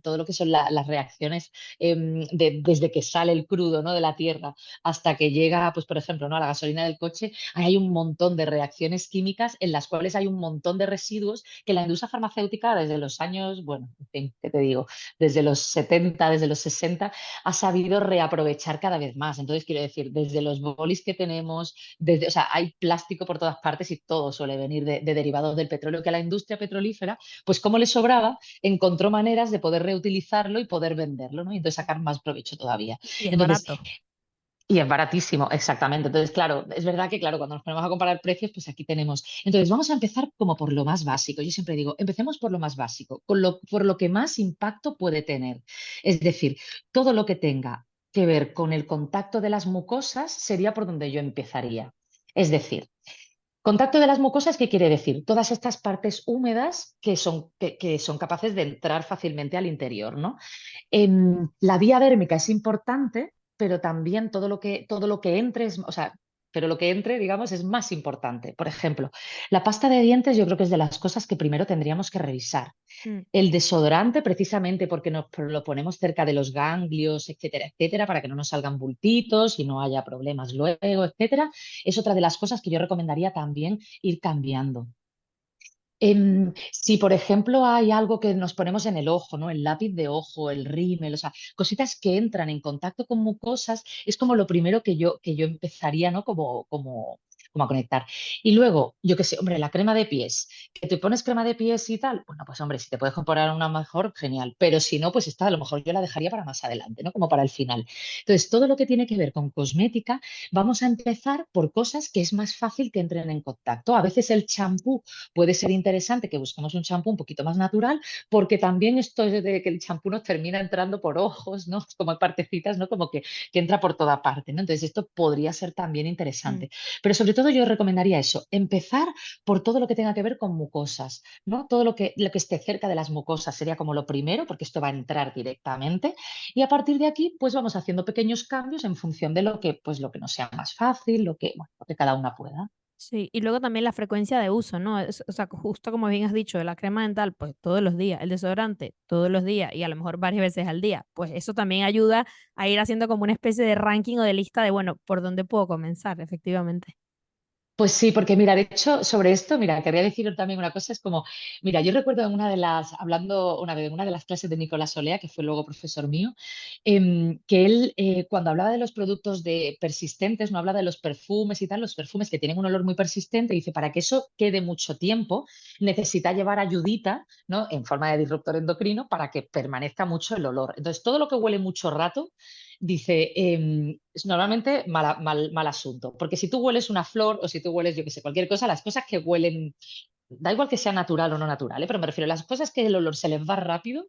todo lo que son las reacciones desde que sale el crudo, ¿no? De la tierra hasta que llega, pues, por ejemplo, ¿no? A la gasolina del coche, ahí hay un montón de reacciones químicas en las cuales hay un montón de residuos que la industria farmacéutica desde los años, bueno, en fin, ¿qué te digo? Desde los 70, desde los 60, ha sabido reaprovechar cada vez más. Entonces, quiero decir, desde los bolis que tenemos, o sea, hay plástico por todas partes y todo suele venir de derivados del petróleo, que a la industria petrolífera, pues como le sobraba, encontró maneras de poder reutilizarlo y poder venderlo, ¿no? Y entonces sacar más provecho todavía. Y es Entonces, barato. y es baratísimo, exactamente. Entonces, claro, es verdad que, claro, cuando nos ponemos a comparar precios, pues aquí tenemos. Entonces, vamos a empezar como por lo más básico. Yo siempre digo, empecemos por lo más básico, por lo que más impacto puede tener. Es decir, todo lo que tenga que ver con el contacto de las mucosas sería por donde yo empezaría. Es decir, contacto de las mucosas, ¿qué quiere decir? Todas estas partes húmedas que son capaces de entrar fácilmente al interior, ¿no? La vía dérmica es importante, pero también todo lo que entre o sea, pero lo que entre, digamos, es más importante. Por ejemplo, la pasta de dientes yo creo que es de las cosas que primero tendríamos que revisar. Mm, El desodorante, precisamente porque nos lo ponemos cerca de los ganglios, etcétera, etcétera, para que no nos salgan bultitos y no haya problemas luego, etcétera, es otra de las cosas que yo recomendaría también ir cambiando. Si, por ejemplo, hay algo que nos ponemos en el ojo, ¿no? El lápiz de ojo, el rímel, o sea, cositas que entran en contacto con mucosas, es como lo primero que yo empezaría, ¿no? Como a conectar. Y luego, yo qué sé, hombre, la crema de pies, que te pones crema de pies y tal, bueno, pues hombre, si te puedes comprar una mejor, genial, pero si no, pues esta a lo mejor yo la dejaría para más adelante, ¿no? Como para el final. Entonces, todo lo que tiene que ver con cosmética, vamos a empezar por cosas que es más fácil que entren en contacto. A veces el champú puede ser interesante que busquemos un champú un poquito más natural, porque también esto es de que el champú nos termina entrando por ojos, ¿no? Como partecitas, ¿no? Como que entra por toda parte, ¿no? Entonces esto podría ser también mm. interesante. Pero sobre todo yo recomendaría eso, empezar por todo lo que tenga que ver con mucosas, ¿no? Todo lo que esté cerca de las mucosas sería como lo primero, porque esto va a entrar directamente. Y a partir de aquí, pues vamos haciendo pequeños cambios en función de pues, lo que nos sea más fácil, bueno, lo que cada una pueda. Sí, y luego también la frecuencia de uso, ¿no? O sea, justo como bien has dicho, la crema dental, pues todos los días, el desodorante todos los días y a lo mejor varias veces al día, pues eso también ayuda a ir haciendo como una especie de ranking o de lista de, bueno, por dónde puedo comenzar, efectivamente. Pues sí, porque mira, de hecho, sobre esto, mira, quería decir también una cosa, es como, mira, yo recuerdo hablando una vez en una de las clases de Nicolás Olea, que fue luego profesor mío, que él, cuando hablaba de los productos persistentes, no habla de los perfumes y tal, los perfumes que tienen un olor muy persistente, dice, para que eso quede mucho tiempo, necesita llevar ayudita, ¿no? En forma de disruptor endocrino para que permanezca mucho el olor. Entonces, todo lo que huele mucho rato, dice, es normalmente mal asunto, porque si tú hueles una flor o si tú hueles, yo qué sé, cualquier cosa, las cosas que huelen, da igual que sea natural o no natural, ¿eh? Pero me refiero a las cosas que el olor se les va rápido,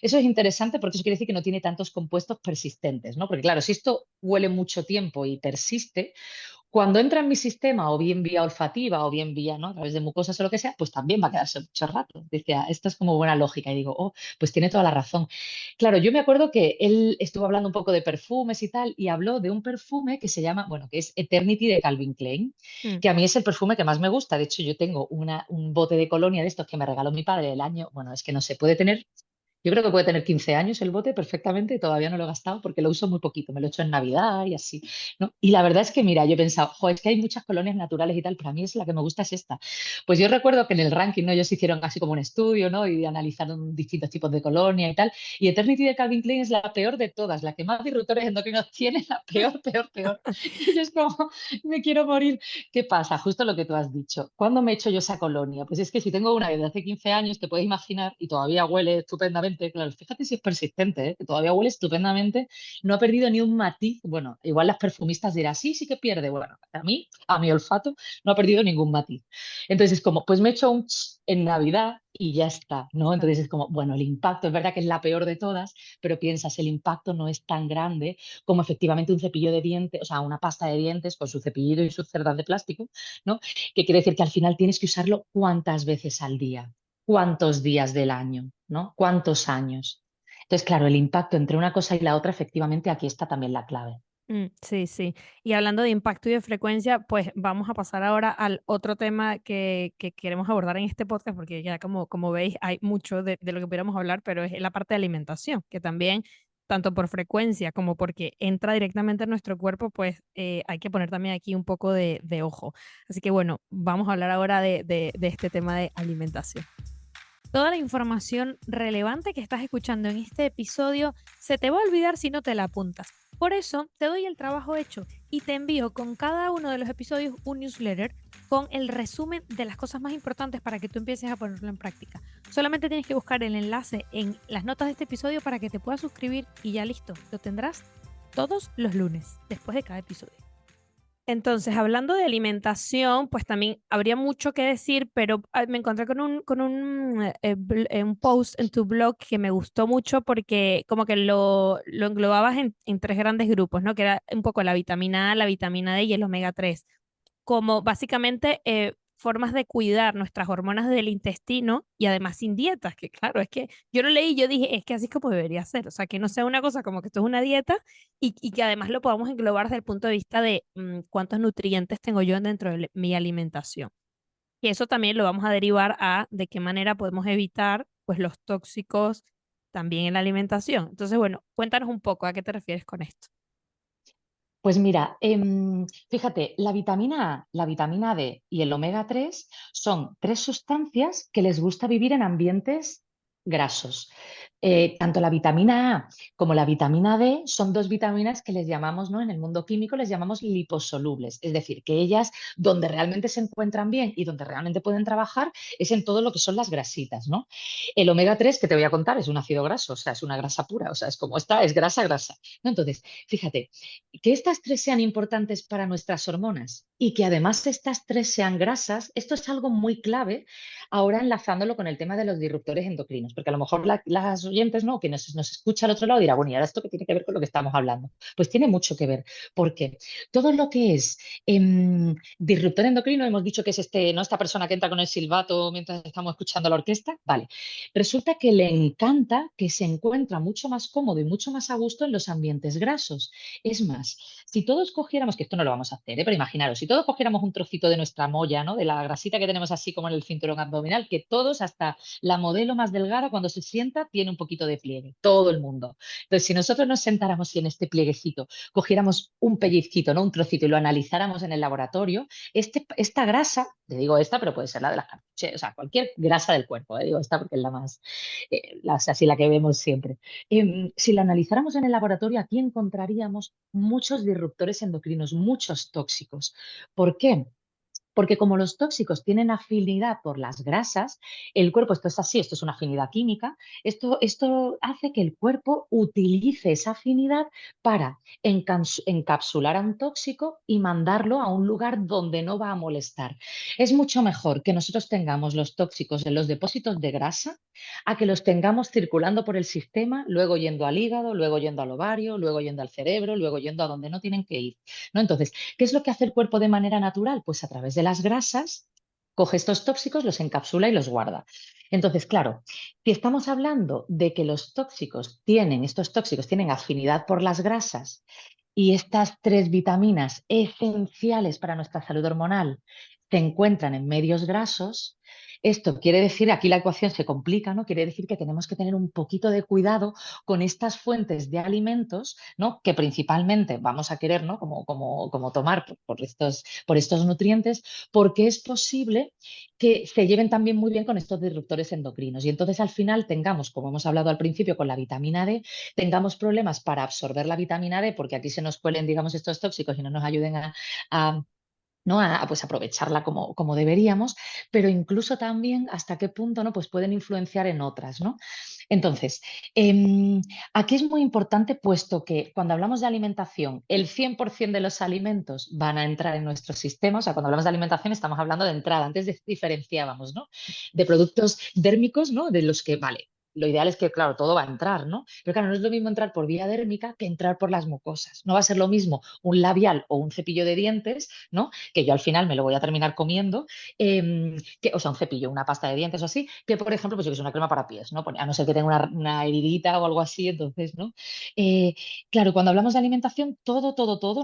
eso es interesante porque eso quiere decir que no tiene tantos compuestos persistentes, ¿no? Porque claro, si esto huele mucho tiempo y persiste, Cuando entra en mi sistema, o bien vía olfativa, o bien vía, ¿no? A través de mucosas o lo que sea, pues también va a quedarse mucho rato. Decía, esto es como buena lógica. Y digo, oh, pues tiene toda la razón. Claro, yo me acuerdo que él estuvo hablando un poco de perfumes y tal, y habló de un perfume que se llama, bueno, que es Eternity de Calvin Klein, Mm, que a mí es el perfume que más me gusta. De hecho, yo tengo un bote de colonia de estos que me regaló mi padre el año, bueno, es que no se puede tener. Yo creo que puede tener 15 años el bote perfectamente, y todavía no lo he gastado porque lo uso muy poquito, me lo echo en Navidad y así, ¿no? Y la verdad es que, mira, yo he pensado, jo, es que hay muchas colonias naturales y tal, pero a mí es la que me gusta es esta. Pues yo recuerdo que en el ranking, ¿no? Ellos hicieron así como un estudio, ¿no? Y analizaron distintos tipos de colonia y tal. Y Eternity de Calvin Klein es la peor de todas, la que más disruptores endocrinos tiene, la peor, peor, peor. Y yo es como, me quiero morir. ¿Qué pasa? Justo lo que tú has dicho. ¿Cuándo me echo yo esa colonia? Pues es que si tengo una desde hace 15 años, te puedes imaginar, y todavía huele estupendamente, claro, fíjate si es persistente, ¿eh? Que todavía huele estupendamente, no ha perdido ni un matiz. Bueno, igual las perfumistas dirán, sí, sí que pierde. Bueno, a mí, a mi olfato, no ha perdido ningún matiz. Entonces es como, pues me echo un en Navidad y ya está, ¿no? Entonces exacto. es como, bueno, el impacto es verdad que es la peor de todas, pero piensas, el impacto no es tan grande como efectivamente un cepillo de dientes, o sea, una pasta de dientes con su cepillito y sus cerdas de plástico, ¿no? Que quiere decir que al final tienes que usarlo cuántas veces al día, cuántos días del año, ¿no? Cuántos años. Entonces, claro, el impacto entre una cosa y la otra, efectivamente, aquí está también la clave. Sí, sí. Y hablando de impacto y de frecuencia, pues vamos a pasar ahora al otro tema que queremos abordar en este podcast, porque ya como veis hay mucho de lo que pudiéramos hablar, pero es la parte de alimentación, que también, tanto por frecuencia como porque entra directamente en nuestro cuerpo, pues hay que poner también aquí un poco de ojo. Así que bueno, vamos a hablar ahora de este tema de alimentación. Toda la información relevante que estás escuchando en este episodio se te va a olvidar si no te la apuntas. Por eso te doy el trabajo hecho y te envío con cada uno de los episodios un newsletter con el resumen de las cosas más importantes para que tú empieces a ponerlo en práctica. Solamente tienes que buscar el enlace en las notas de este episodio para que te puedas suscribir y ya listo, lo tendrás todos los lunes después de cada episodio. Entonces, hablando de alimentación, pues también habría mucho que decir, pero me encontré con un post en tu blog que me gustó mucho porque como que lo englobabas en tres grandes grupos, ¿no? Que era un poco la vitamina A, la vitamina D y el omega 3 como básicamente formas de cuidar nuestras hormonas del intestino y además sin dietas, que claro, es que yo lo leí y yo dije, es que así es como debería ser, o sea, que no sea una cosa como que esto es una dieta y que además lo podamos englobar desde el punto de vista de cuántos nutrientes tengo yo dentro de mi alimentación. Y eso también lo vamos a derivar a de qué manera podemos evitar pues los tóxicos también en la alimentación. Entonces, bueno, cuéntanos un poco a qué te refieres con esto. Pues mira, fíjate, la vitamina A, la vitamina D y el omega 3 son tres sustancias que les gusta vivir en ambientes grasos. Tanto la vitamina A como la vitamina D son dos vitaminas que les llamamos, ¿no? En el mundo químico les llamamos liposolubles, es decir, que ellas donde realmente se encuentran bien y donde realmente pueden trabajar es en todo lo que son las grasitas, ¿no? El omega 3 que te voy a contar es un ácido graso, o sea, es una grasa pura, o sea, es como esta, es grasa, grasa, ¿no? Entonces, fíjate, que estas tres sean importantes para nuestras hormonas y que además estas tres sean grasas, esto es algo muy clave ahora enlazándolo con el tema de los disruptores endocrinos, porque a lo mejor las oyentes, ¿no? Que nos escucha al otro lado dirá, bueno, ¿y ahora esto qué tiene que ver con lo que estamos hablando? Pues tiene mucho que ver, porque todo lo que es disruptor endocrino, hemos dicho que es este, ¿no? Esta persona que entra con el silbato mientras estamos escuchando la orquesta, vale. Resulta que le encanta que se encuentra mucho más cómodo y mucho más a gusto en los ambientes grasos. Es más, si todos cogiéramos, que esto no lo vamos a hacer, pero imaginaros, si todos cogiéramos un trocito de nuestra molla, ¿no? De la grasita que tenemos así como en el cinturón abdominal, que todos, hasta la modelo más delgada, cuando se sienta, tiene un poquito de pliegue, todo el mundo. Entonces, si nosotros nos sentáramos y en este plieguecito cogiéramos un pellizquito, ¿no? Un trocito y lo analizáramos en el laboratorio, esta grasa, te digo esta, pero puede ser la de las cartuchas, o sea, cualquier grasa del cuerpo, digo esta porque es la más, así la que vemos siempre. Si la analizáramos en el laboratorio, aquí encontraríamos muchos disruptores endocrinos, muchos tóxicos. ¿Por qué? Porque como los tóxicos tienen afinidad por las grasas, el cuerpo, esto es así, esto es una afinidad química, esto hace que el cuerpo utilice esa afinidad para encapsular a un tóxico y mandarlo a un lugar donde no va a molestar. Es mucho mejor que nosotros tengamos los tóxicos en los depósitos de grasa a que los tengamos circulando por el sistema, luego yendo al hígado, luego yendo al ovario, luego yendo al cerebro, luego yendo a donde no tienen que ir, ¿no? Entonces, ¿qué es lo que hace el cuerpo de manera natural? Pues a través de las grasas coge estos tóxicos, los encapsula y los guarda. Entonces, claro, si estamos hablando de que estos tóxicos tienen afinidad por las grasas y estas tres vitaminas esenciales para nuestra salud hormonal se encuentran en medios grasos, esto quiere decir, aquí la ecuación se complica, ¿no? Quiere decir que tenemos que tener un poquito de cuidado con estas fuentes de alimentos, ¿no? Que principalmente vamos a querer, ¿no? Como tomar por estos nutrientes, porque es posible que se lleven también muy bien con estos disruptores endocrinos. Y entonces al final tengamos, como hemos hablado al principio con la vitamina D, tengamos problemas para absorber la vitamina D, porque aquí se nos cuelen, digamos, estos tóxicos y no nos ayuden a ¿no? Pues aprovecharla como deberíamos, pero incluso también hasta qué punto, ¿no? Pues pueden influenciar en otras, ¿no? Entonces, aquí es muy importante, puesto que cuando hablamos de alimentación, el 100% de los alimentos van a entrar en nuestro sistema. O sea, cuando hablamos de alimentación estamos hablando de entrada, antes diferenciábamos, ¿no? De productos dérmicos, ¿no? De los que, vale, lo ideal es que, claro, todo va a entrar, ¿no? Pero claro, no es lo mismo entrar por vía dérmica que entrar por las mucosas. No va a ser lo mismo un labial o un cepillo de dientes, ¿no? Que yo al final me lo voy a terminar comiendo, o sea, un cepillo, una pasta de dientes o así, que por ejemplo, pues yo que es una crema para pies, ¿no? A no ser que tenga una heridita o algo así, entonces, ¿no? Eh, claro, cuando hablamos de alimentación, todo,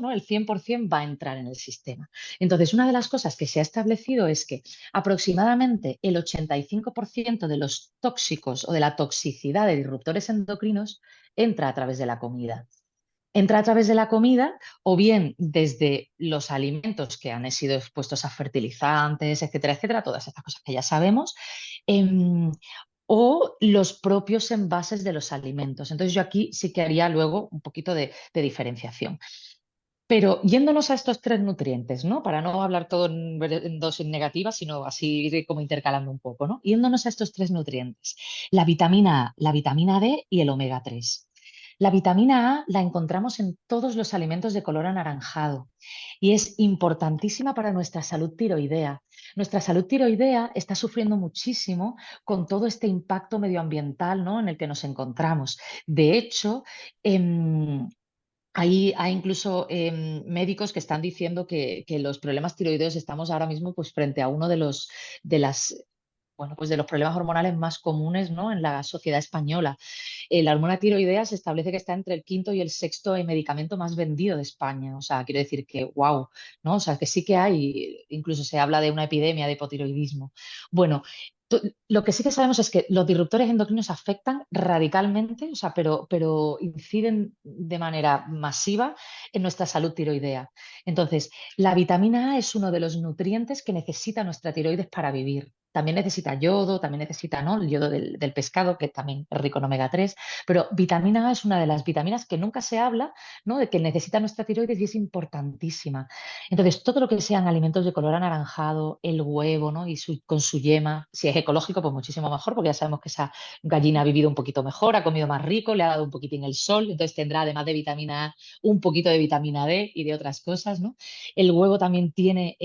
¿no? El 100% va a entrar en el sistema. Entonces, una de las cosas que se ha establecido es que aproximadamente el 85% de los tóxicos o de la toxicidad de disruptores endocrinos entra a través de la comida. Entra a través de la comida o bien desde los alimentos que han sido expuestos a fertilizantes, etcétera, etcétera, todas estas cosas que ya sabemos, em, o los propios envases de los alimentos. Entonces yo aquí sí que haría luego un poquito de diferenciación. Pero yéndonos a estos tres nutrientes, ¿no? Para no hablar todo en dosis negativas, sino así ir como intercalando un poco, ¿no? Yéndonos a estos tres nutrientes, la vitamina A, la vitamina D y el omega 3. La vitamina A la encontramos en todos los alimentos de color anaranjado y es importantísima para nuestra salud tiroidea. Nuestra salud tiroidea está sufriendo muchísimo con todo este impacto medioambiental, ¿no? En el que nos encontramos. De hecho, hay incluso médicos que están diciendo que los problemas tiroideos estamos ahora mismo pues, frente a uno de las, bueno, pues de los problemas hormonales más comunes, ¿no? En la sociedad española. La hormona tiroidea se establece que está entre el quinto y el sexto medicamento más vendido de España. O sea, quiero decir que, wow, ¿no? O sea, que sí que hay, incluso se habla de una epidemia de hipotiroidismo. Bueno, lo que sí que sabemos es que los disruptores endocrinos afectan radicalmente, o sea, pero inciden de manera masiva en nuestra salud tiroidea. Entonces, la vitamina A es uno de los nutrientes que necesita nuestra tiroides para vivir. También necesita yodo, también necesita, ¿no? El yodo del pescado, que también es rico en omega 3, pero vitamina A es una de las vitaminas que nunca se habla, ¿no? De que necesita nuestra tiroides y es importantísima. Entonces, todo lo que sean alimentos de color anaranjado, el huevo, ¿no? Con su yema, si es ecológico, pues muchísimo mejor, porque ya sabemos que esa gallina ha vivido un poquito mejor, ha comido más rico, le ha dado un poquitín el sol, entonces tendrá además de vitamina A un poquito de vitamina D y de otras cosas, ¿no? El huevo también tiene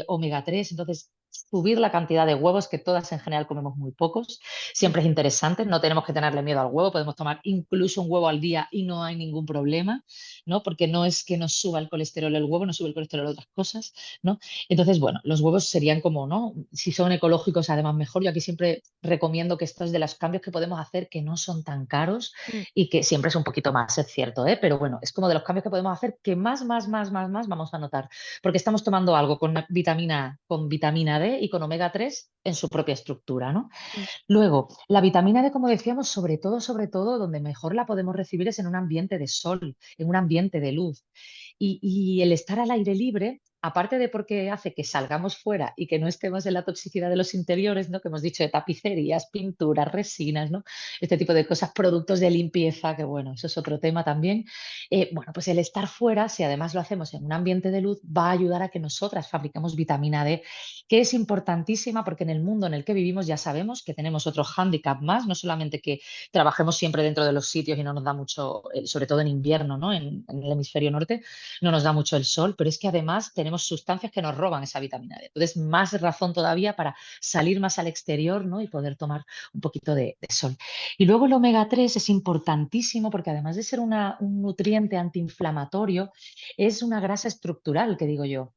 omega 3, entonces subir la cantidad de huevos, que todas en general comemos muy pocos, siempre es interesante, no tenemos que tenerle miedo al huevo, podemos tomar incluso un huevo al día y no hay ningún problema, ¿no? Porque no es que nos suba el colesterol el huevo, nos sube el colesterol otras cosas, ¿no? Entonces, bueno, los huevos serían como, ¿no? Si son ecológicos, además mejor. Yo aquí siempre recomiendo que estos de los cambios que podemos hacer, que no son tan caros Mm, y que siempre es un poquito más, es cierto, ¿eh? Pero bueno, es como de los cambios que podemos hacer que más vamos a notar, porque estamos tomando algo con vitamina D y con omega 3 en su propia estructura, ¿no? mm, Luego, la vitamina D, como decíamos, sobre todo, donde mejor la podemos recibir es en un ambiente de sol, en un ambiente de luz. Y el estar al aire libre aparte de porque hace que salgamos fuera y que no estemos en la toxicidad de los interiores, ¿no? Que hemos dicho de tapicerías, pinturas, resinas, ¿no? Este tipo de cosas, productos de limpieza, que bueno, eso es otro tema también. Bueno, pues el estar fuera, si además lo hacemos en un ambiente de luz, va a ayudar a que nosotras fabriquemos vitamina D, que es importantísima porque en el mundo en el que vivimos ya sabemos que tenemos otro hándicap más, no solamente que trabajemos siempre dentro de los sitios y no nos da mucho, sobre todo en invierno, ¿no? En el hemisferio norte, no nos da mucho el sol, pero es que además tenemos sustancias que nos roban esa vitamina D. Entonces, más razón todavía para salir más al exterior, ¿no? Y poder tomar un poquito de sol. Y luego el omega 3 es importantísimo porque además de ser un nutriente antiinflamatorio, es una grasa estructural, que digo yo.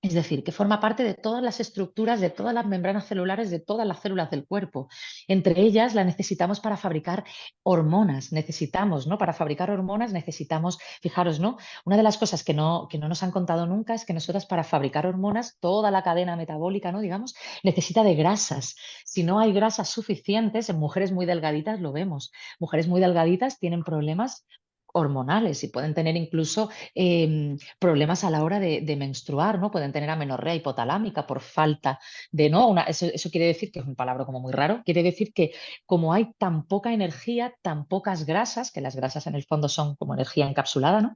Es decir, que forma parte de todas las estructuras, de todas las membranas celulares, de todas las células del cuerpo. Entre ellas la necesitamos para fabricar hormonas. Necesitamos, ¿no? Para fabricar hormonas necesitamos, fijaros, ¿no? Una de las cosas que no nos han contado nunca es que nosotras para fabricar hormonas, toda la cadena metabólica, ¿no? Digamos, necesita de grasas. Si no hay grasas suficientes, en mujeres muy delgaditas lo vemos. Mujeres muy delgaditas tienen problemas hormonales y pueden tener incluso problemas a la hora de menstruar, ¿no? Pueden tener amenorrea hipotalámica por falta de, ¿no? Eso quiere decir, que es un palabra como muy raro, quiere decir que como hay tan poca energía, tan pocas grasas, que las grasas en el fondo son como energía encapsulada, ¿no?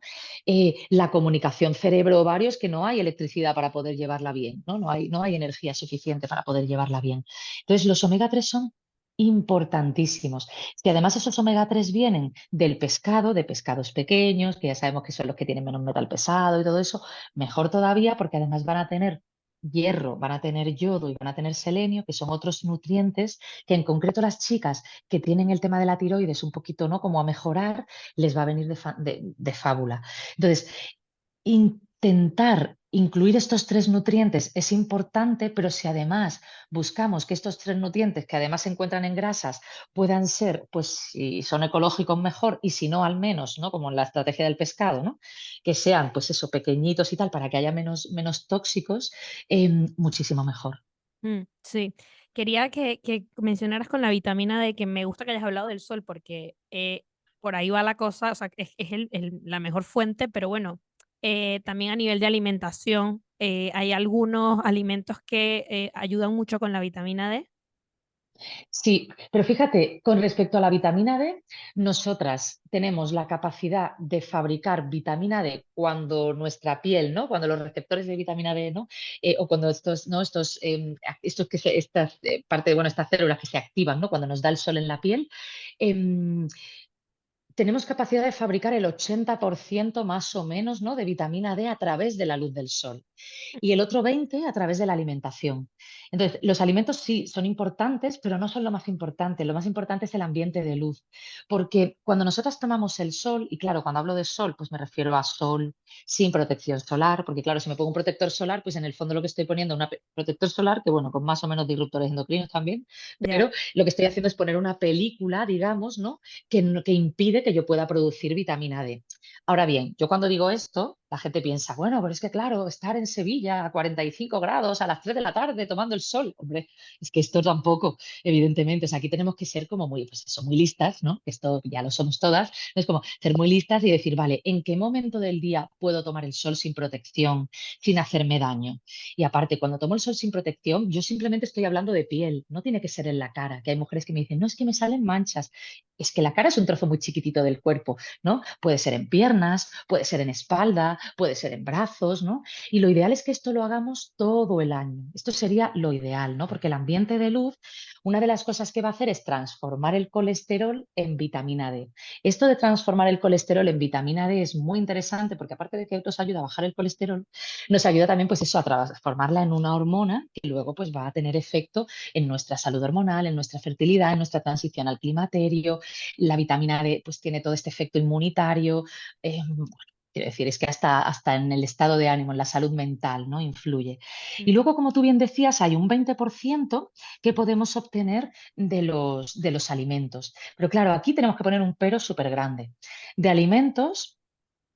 La comunicación cerebro-ovario es que no hay electricidad para poder llevarla bien, ¿no? No hay energía suficiente para poder llevarla bien. Entonces, los omega 3 son importantísimos. Si además esos omega 3 vienen del pescado, de pescados pequeños, que ya sabemos que son los que tienen menos metal pesado y todo eso, mejor todavía porque además van a tener hierro, van a tener yodo y van a tener selenio, que son otros nutrientes que en concreto las chicas que tienen el tema de la tiroides un poquito, ¿no? Como a mejorar, les va a venir de fábula. Entonces, intentar incluir estos tres nutrientes es importante, pero si además buscamos que estos tres nutrientes, que además se encuentran en grasas, puedan ser, pues si son ecológicos mejor y si no al menos, ¿no? Como en la estrategia del pescado, ¿no? Que sean pues eso, pequeñitos y tal, para que haya menos tóxicos, muchísimo mejor. Sí, quería que mencionaras con la vitamina D, que me gusta que hayas hablado del sol, porque por ahí va la cosa, o sea, es la mejor fuente, pero bueno, también a nivel de alimentación, hay algunos alimentos que ayudan mucho con la vitamina D. Sí, pero fíjate, con respecto a la vitamina D, nosotras tenemos la capacidad de fabricar vitamina D cuando nuestra piel, ¿no? Cuando los receptores de vitamina D, ¿no? O cuando estos, ¿no? Estas bueno, estas células que se activan, ¿no? Cuando nos da el sol en la piel, em, tenemos capacidad de fabricar el 80% más o menos, ¿no? De vitamina D a través de la luz del sol y el otro 20 a través de la alimentación. Entonces, los alimentos sí son importantes, pero no son lo más importante. Lo más importante es el ambiente de luz, porque cuando nosotros tomamos el sol, y claro, cuando hablo de sol, pues me refiero a sol sin protección solar, porque claro, si me pongo un protector solar, pues en el fondo lo que estoy poniendo es un protector solar, que bueno, con más o menos disruptores endocrinos también, Ya. pero lo que estoy haciendo es poner una película, digamos, ¿no? Que impide que yo pueda producir vitamina D. Ahora bien, yo cuando digo esto, la gente piensa, bueno, pero es que claro, estar en Sevilla a 45 grados a las 3 de la tarde tomando el sol, hombre, es que esto tampoco, evidentemente, o sea, aquí tenemos que ser como muy, pues eso, muy listas, ¿no? Esto ya lo somos todas, es como ser muy listas y decir, vale, ¿en qué momento del día puedo tomar el sol sin protección, sin hacerme daño? Y aparte, cuando tomo el sol sin protección, yo simplemente estoy hablando de piel, no tiene que ser en la cara, que hay mujeres que me dicen, no, es que me salen manchas, es que la cara es un trozo muy chiquitito del cuerpo, ¿no? Puede ser en piernas, puede ser en espalda, puede ser en brazos, ¿no? Y lo ideal es que esto lo hagamos todo el año. Esto sería lo ideal, ¿no? Porque el ambiente de luz, una de las cosas que va a hacer es transformar el colesterol en vitamina D. Esto de transformar el colesterol en vitamina D es muy interesante porque aparte de que nos ayuda a bajar el colesterol, nos ayuda también pues eso a transformarla en una hormona que luego pues va a tener efecto en nuestra salud hormonal, en nuestra fertilidad, en nuestra transición al climaterio. La vitamina D pues tiene todo este efecto inmunitario. Bueno, quiero decir, es que hasta en el estado de ánimo, en la salud mental, ¿no? Influye. Mm. Y luego, como tú bien decías, hay un 20% que podemos obtener de los alimentos. Pero claro, aquí tenemos que poner un pero súper grande. De alimentos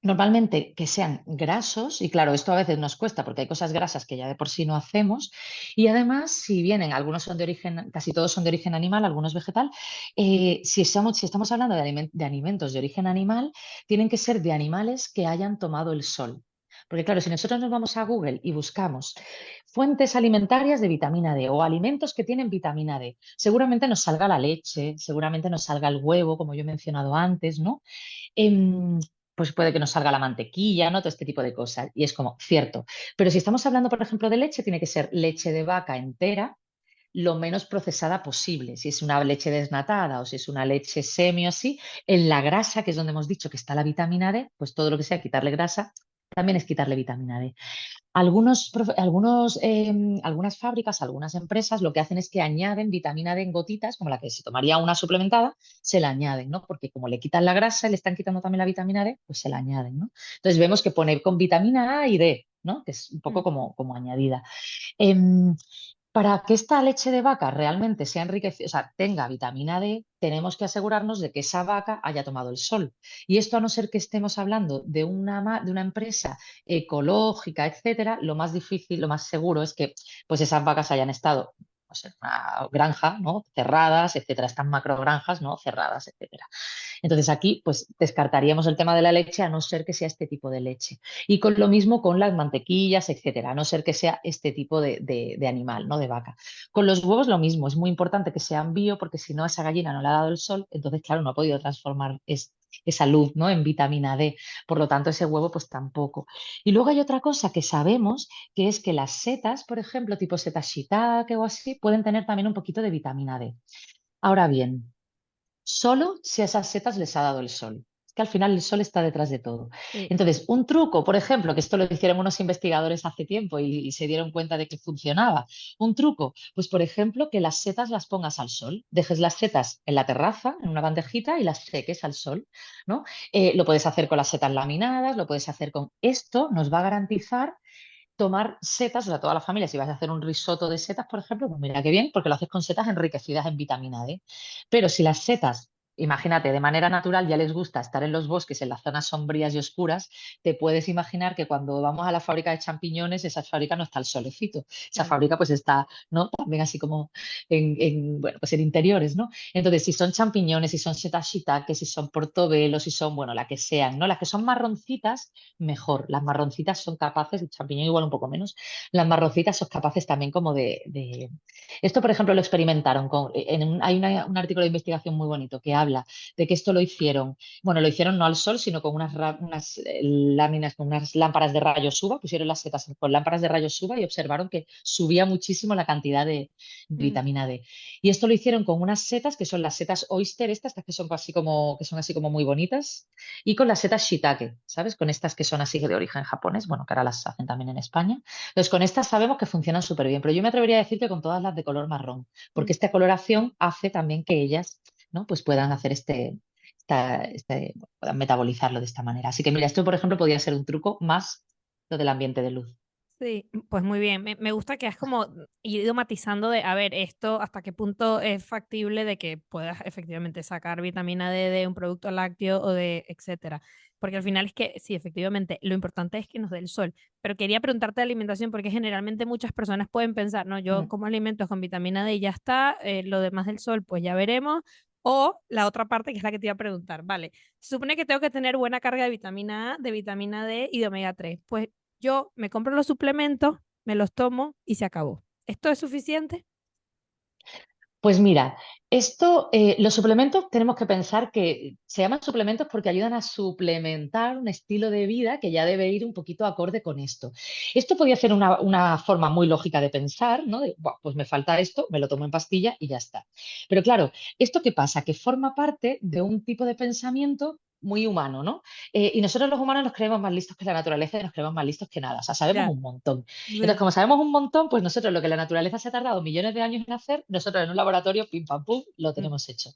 normalmente que sean grasos, y claro, esto a veces nos cuesta porque hay cosas grasas que ya de por sí no hacemos, y además, si vienen, algunos son de origen, casi todos son de origen animal, algunos vegetal, si estamos hablando de alimentos de origen animal, tienen que ser de animales que hayan tomado el sol. Porque claro, si nosotros nos vamos a Google y buscamos fuentes alimentarias de vitamina D o alimentos que tienen vitamina D, seguramente nos salga la leche, seguramente nos salga el huevo, como yo he mencionado antes, ¿no? Em, pues puede que nos salga la mantequilla, ¿no? Todo este tipo de cosas. Y es como, cierto. Pero si estamos hablando, por ejemplo, de leche, tiene que ser leche de vaca entera, lo menos procesada posible. Si es una leche desnatada o si es una leche semi o así, en la grasa, que es donde hemos dicho que está la vitamina D, pues todo lo que sea quitarle grasa, también es quitarle vitamina D. Algunas fábricas, algunas empresas lo que hacen es que añaden vitamina D en gotitas, como la que se tomaría una suplementada, se la añaden, ¿no? Porque como le quitan la grasa y le están quitando también la vitamina D, pues se la añaden, ¿no? Entonces vemos que pone con vitamina A y D, ¿no? Que es un poco Mm, como añadida. Em, para que esta leche de vaca realmente sea enriquecida, o sea, tenga vitamina D, tenemos que asegurarnos de que esa vaca haya tomado el sol. Y esto, a no ser que estemos hablando de una empresa ecológica, etcétera, lo más difícil, lo más seguro es que pues esas vacas hayan estado pues, en una granja, ¿no? Cerradas, etcétera, están macrogranjas, ¿no? Cerradas, etcétera. Entonces aquí pues descartaríamos el tema de la leche a no ser que sea este tipo de leche. Y con lo mismo con las mantequillas, etcétera, a no ser que sea este tipo de animal, ¿no? De vaca. Con los huevos lo mismo, es muy importante que sean bio porque si no esa gallina no le ha dado el sol, entonces claro, no ha podido transformar esa luz, ¿no? En vitamina D. Por lo tanto, ese huevo pues tampoco. Y luego hay otra cosa que sabemos, que es que las setas, por ejemplo, tipo setas shiitake o así, pueden tener también un poquito de vitamina D. Ahora bien, solo si a esas setas les ha dado el sol. Es que al final el sol está detrás de todo. sí. Entonces, un truco, por ejemplo, que esto lo hicieron unos investigadores hace tiempo y se dieron cuenta de que funcionaba. Un truco, pues por ejemplo, que las setas las pongas al sol. Dejes las setas en la terraza, en una bandejita y las seques al sol, ¿no? Lo puedes hacer con las setas laminadas, lo puedes hacer con esto, nos va a garantizar tomar setas, o sea, toda la familia, si vas a hacer un risotto de setas, por ejemplo, pues mira qué bien, porque lo haces con setas enriquecidas en vitamina D. Pero si las setas, imagínate, de manera natural ya les gusta estar en los bosques, en las zonas sombrías y oscuras, te puedes imaginar que cuando vamos a la fábrica de champiñones, esa fábrica no está al solecito, esa Claro. fábrica pues está, ¿no? También así como bueno, pues en interiores, ¿no? Entonces, si son champiñones, si son setas shiitake, si son portobelos, si son, bueno, la que sean, ¿no? Las que son marroncitas, mejor. Las marroncitas son capaces, el champiñón igual un poco menos, las marroncitas son capaces también como Esto, por ejemplo, lo experimentaron hay un artículo de investigación muy bonito que habla de que esto lo hicieron, bueno, lo hicieron no al sol, sino con unas láminas, con unas lámparas de rayos UVA, pusieron las setas con lámparas de rayos UVA y observaron que subía muchísimo la cantidad de Mm, vitamina D. Y esto lo hicieron con unas setas que son las setas oyster, estas que son así como muy bonitas, y con las setas shiitake, ¿sabes? Con estas que son así de origen japonés, bueno, que ahora las hacen también en España. Entonces, con estas sabemos que funcionan súper bien, pero yo me atrevería a decir que con todas las de color marrón, mm. porque esta coloración hace también que ellas, ¿no? Pues puedan hacer puedan metabolizarlo de esta manera. Así que mira, esto, por ejemplo, podría ser un truco más lo del ambiente de luz. Sí, pues muy bien. Me gusta que has como ido matizando de, a ver, esto hasta qué punto es factible de que puedas efectivamente sacar vitamina D de un producto lácteo o de etcétera. Porque al final es que sí, efectivamente, lo importante es que nos dé el sol. Pero quería preguntarte de alimentación porque generalmente muchas personas pueden pensar, no, yo Mm. como alimentos con vitamina D y ya está, lo demás del sol pues ya veremos. O la otra parte que es la que te iba a preguntar, vale, se supone que tengo que tener buena carga de vitamina A, de vitamina D y de omega 3. Pues yo me compro los suplementos, me los tomo y se acabó. ¿Esto es suficiente? Pues mira, los suplementos tenemos que pensar que se llaman suplementos porque ayudan a suplementar un estilo de vida que ya debe ir un poquito acorde con esto. Esto podría ser una forma muy lógica de pensar, ¿no? De, "Buah, pues me falta esto, me lo tomo en pastilla y ya está". Pero claro, ¿esto qué pasa? Que forma parte de un tipo de pensamiento muy humano, ¿no? Y nosotros los humanos nos creemos más listos que la naturaleza y nos creemos más listos que nada, o sea, sabemos Ya, un montón. Entonces, sí, como sabemos un montón, pues nosotros lo que la naturaleza se ha tardado millones de años en hacer, nosotros en un laboratorio, pim pam pum, lo mm, tenemos hecho.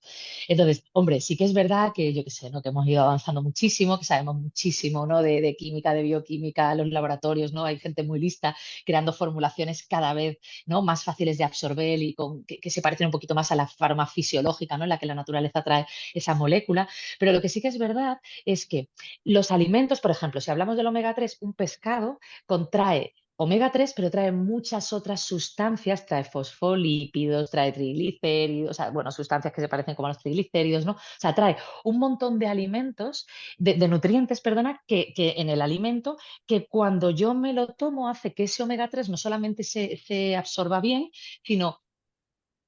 Entonces, hombre, sí que es verdad que yo qué sé, ¿no? Que hemos ido avanzando muchísimo, que sabemos muchísimo, ¿no? De química, de bioquímica, los laboratorios, ¿no? Hay gente muy lista creando formulaciones cada vez, ¿no? Más fáciles de absorber y que se parecen un poquito más a la farmafisiológica, ¿no? En la que la naturaleza trae esa molécula. Pero lo que sí que es verdad es que los alimentos, por ejemplo, si hablamos del omega 3, un pescado contrae omega 3, pero trae muchas otras sustancias, trae fosfolípidos, trae triglicéridos, o sea, bueno, sustancias que se parecen como a los triglicéridos, ¿no? O sea, trae un montón de alimentos, de nutrientes, perdona, que en el alimento, que cuando yo me lo tomo hace que ese omega 3 no solamente se absorba bien, sino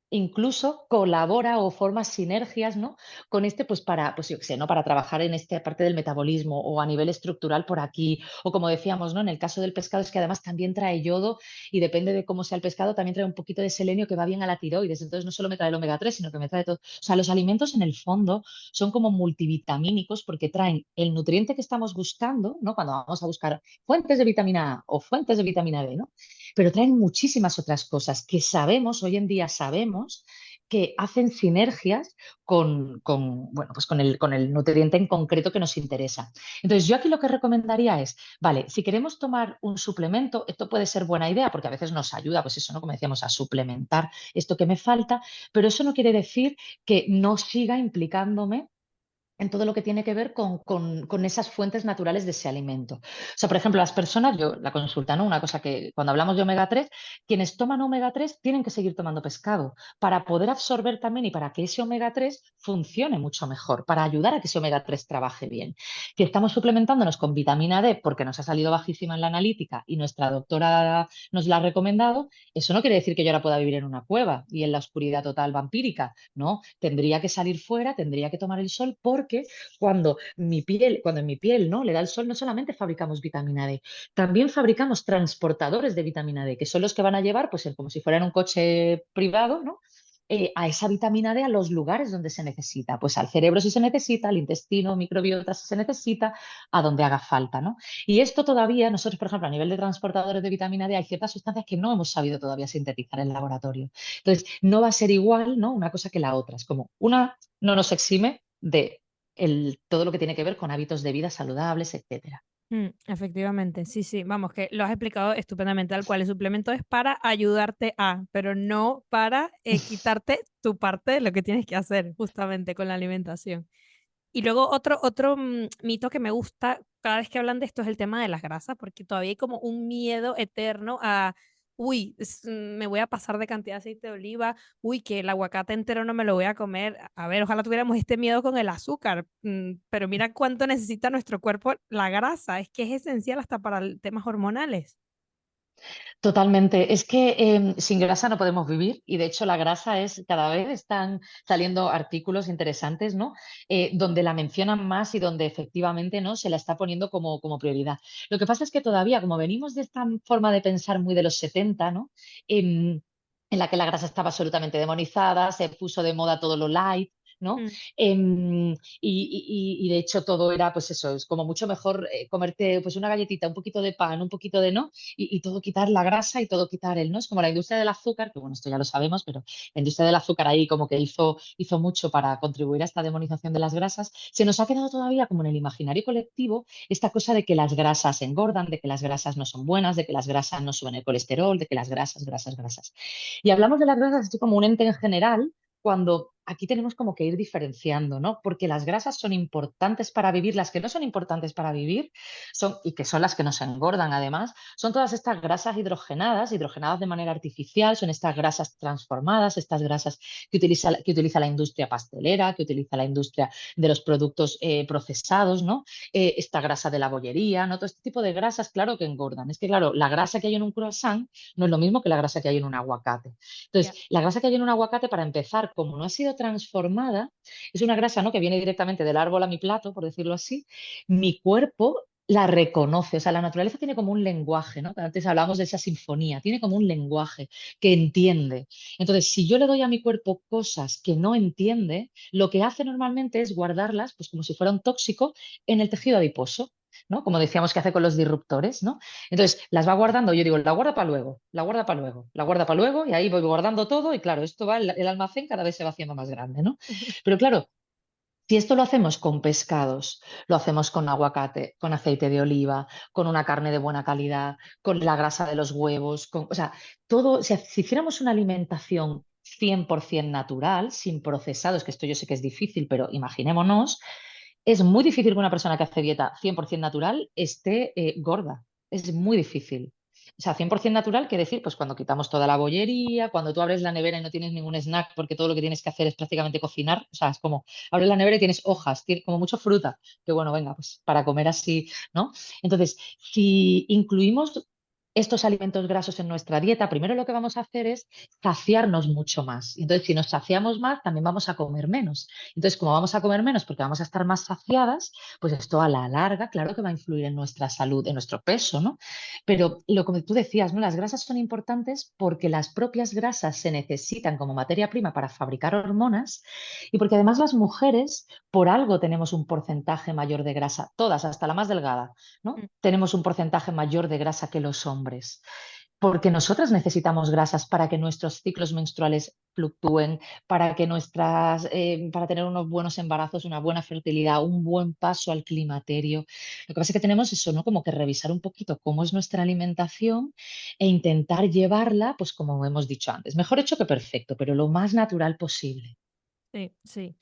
incluso colabora o forma sinergias, ¿no? Con este, pues para, pues yo qué sé, ¿no? Para trabajar en esta parte del metabolismo o a nivel estructural por aquí. O como decíamos, ¿no? En el caso del pescado es que además también trae yodo y depende de cómo sea el pescado, también trae un poquito de selenio que va bien a la tiroides. Entonces no solo me trae el omega 3 sino que me trae todo. O sea, los alimentos en el fondo son como multivitamínicos porque traen el nutriente que estamos buscando, ¿no? Cuando vamos a buscar fuentes de vitamina A o fuentes de vitamina D, ¿no? Pero traen muchísimas otras cosas que sabemos, hoy en día sabemos, que hacen sinergias bueno, pues con el nutriente en concreto que nos interesa. Entonces, yo aquí lo que recomendaría es, vale, si queremos tomar un suplemento, esto puede ser buena idea porque a veces nos ayuda, pues eso, ¿no? Como decíamos, a suplementar esto que me falta, pero eso no quiere decir que no siga implicándome en todo lo que tiene que ver con esas fuentes naturales de ese alimento. O sea, por ejemplo, las personas, yo la consulta, ¿no? Una cosa que cuando hablamos de omega 3 quienes toman omega 3 tienen que seguir tomando pescado para poder absorber también y para que ese omega 3 funcione mucho mejor, para ayudar a que ese omega 3 trabaje bien. Que estamos suplementándonos con vitamina D porque nos ha salido bajísima en la analítica y nuestra doctora nos la ha recomendado, eso no quiere decir que yo ahora pueda vivir en una cueva y en la oscuridad total vampírica, ¿no? Tendría que salir fuera, tendría que tomar el sol porque cuando en mi piel, ¿no? Le da el sol, no solamente fabricamos vitamina D, también fabricamos transportadores de vitamina D, que son los que van a llevar, pues como si fueran un coche privado, ¿no? A esa vitamina D a los lugares donde se necesita, pues al cerebro si se necesita, al intestino, microbiota si se necesita, a donde haga falta, ¿no? Y esto todavía, nosotros, por ejemplo, a nivel de transportadores de vitamina D, hay ciertas sustancias que no hemos sabido todavía sintetizar en laboratorio. Entonces, no va a ser igual, ¿no? Una cosa que la otra. Es como una no nos exime de todo lo que tiene que ver con hábitos de vida saludables, etcétera. Efectivamente, sí, sí, vamos, que lo has explicado estupendamente, tal cual. El suplemento es para ayudarte a, pero no para quitarte tu parte de lo que tienes que hacer justamente con la alimentación. Y luego otro mito que me gusta cada vez que hablan de esto es el tema de las grasas, porque todavía hay como un miedo eterno a, uy, me voy a pasar de cantidad de aceite de oliva, uy, que el aguacate entero no me lo voy a comer. A ver, ojalá tuviéramos este miedo con el azúcar, pero mira cuánto necesita nuestro cuerpo la grasa, es que es esencial hasta para temas hormonales. Totalmente. Es que sin grasa no podemos vivir y de hecho la grasa es, cada vez están saliendo artículos interesantes, ¿no? Donde la mencionan más y donde efectivamente, ¿no? Se la está poniendo como prioridad. Lo que pasa es que todavía, como venimos de esta forma de pensar muy de los 70, ¿no? En la que la grasa estaba absolutamente demonizada, se puso de moda todo lo light, ¿no? Mm, Y de hecho todo era, pues eso, es como mucho mejor comerte pues una galletita, un poquito de pan, un poquito de no, y todo quitar la grasa y todo quitar el, ¿no? Es como la industria del azúcar, que bueno, esto ya lo sabemos, pero la industria del azúcar ahí como que hizo mucho para contribuir a esta demonización de las grasas. Se nos ha quedado todavía como en el imaginario colectivo esta cosa de que las grasas engordan, de que las grasas no son buenas, de que las grasas no suben el colesterol, de que las grasas, grasas, grasas. Y hablamos de las grasas así como un ente en general, cuando aquí tenemos como que ir diferenciando, ¿no? Porque las grasas son importantes para vivir, las que no son importantes para vivir y que son las que nos engordan además, son todas estas grasas hidrogenadas, hidrogenadas de manera artificial, son estas grasas transformadas, estas grasas que utiliza la industria pastelera, que utiliza la industria de los productos procesados, ¿no? Esta grasa de la bollería, ¿no? Todo este tipo de grasas, claro que engordan. Es que, claro, la grasa que hay en un croissant no es lo mismo que la grasa que hay en un aguacate. ya. Entonces, la grasa que hay en un aguacate, para empezar, como no ha sido transformada, es una grasa, ¿no? Que viene directamente del árbol a mi plato, por decirlo así. Mi cuerpo la reconoce, o sea, la naturaleza tiene como un lenguaje, ¿no? Antes hablábamos de esa sinfonía, tiene como un lenguaje que entiende. Entonces, si yo le doy a mi cuerpo cosas que no entiende, lo que hace normalmente es guardarlas, pues como si fuera un tóxico, en el tejido adiposo, ¿no? Como decíamos que hace con los disruptores, ¿no? Entonces, las va guardando, yo digo, la guarda para luego, la guarda para luego, la guarda para luego, y ahí voy guardando todo, y claro, esto va, el almacén cada vez se va haciendo más grande, ¿no? Pero claro, si esto lo hacemos con pescados, lo hacemos con aguacate, con aceite de oliva, con una carne de buena calidad, con la grasa de los huevos, o sea, todo, si hiciéramos una alimentación 100% natural, sin procesados, que esto yo sé que es difícil, pero imaginémonos, es muy difícil que una persona que hace dieta 100% natural esté gorda. Es muy difícil. O sea, 100% natural quiere decir, pues cuando quitamos toda la bollería, cuando tú abres la nevera y no tienes ningún snack porque todo lo que tienes que hacer es prácticamente cocinar. O sea, es como, abres la nevera y tienes hojas, como mucho fruta, que bueno, venga, pues para comer así, ¿no? Entonces, si incluimos estos alimentos grasos en nuestra dieta, primero lo que vamos a hacer es saciarnos mucho más. Y entonces, si nos saciamos más, también vamos a comer menos. Entonces, como vamos a comer menos porque vamos a estar más saciadas, pues esto a la larga, claro que va a influir en nuestra salud, en nuestro peso, ¿no? Pero lo que tú decías, ¿no? Las grasas son importantes porque las propias grasas se necesitan como materia prima para fabricar hormonas y porque además las mujeres, por algo tenemos un porcentaje mayor de grasa, todas, hasta la más delgada, ¿no? Mm. Tenemos un porcentaje mayor de grasa que los hombres. Porque nosotras necesitamos grasas para que nuestros ciclos menstruales fluctúen, para tener unos buenos embarazos, una buena fertilidad, un buen paso al climaterio. Lo que pasa es que tenemos eso, ¿no? Como que revisar un poquito cómo es nuestra alimentación e intentar llevarla, pues como hemos dicho antes, mejor hecho que perfecto, pero lo más natural posible. Sí, sí.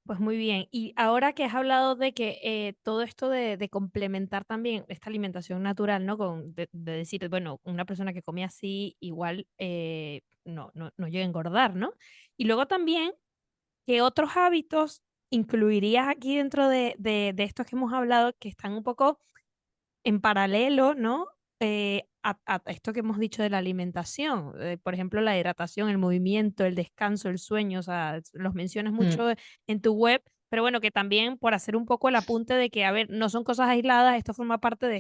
Pues muy bien. Y ahora que has hablado de que todo esto de complementar también esta alimentación natural, ¿no? De decir, bueno, una persona que come así igual no llega a engordar, ¿no? Y luego también, ¿qué otros hábitos incluirías aquí dentro de estos que hemos hablado que están un poco en paralelo, ¿no? A esto que hemos dicho de la alimentación, por ejemplo, la hidratación, el movimiento, el descanso, el sueño, o sea, los mencionas Mm. mucho en tu web, pero bueno, que también por hacer un poco el apunte de que, a ver, no son cosas aisladas, esto forma parte de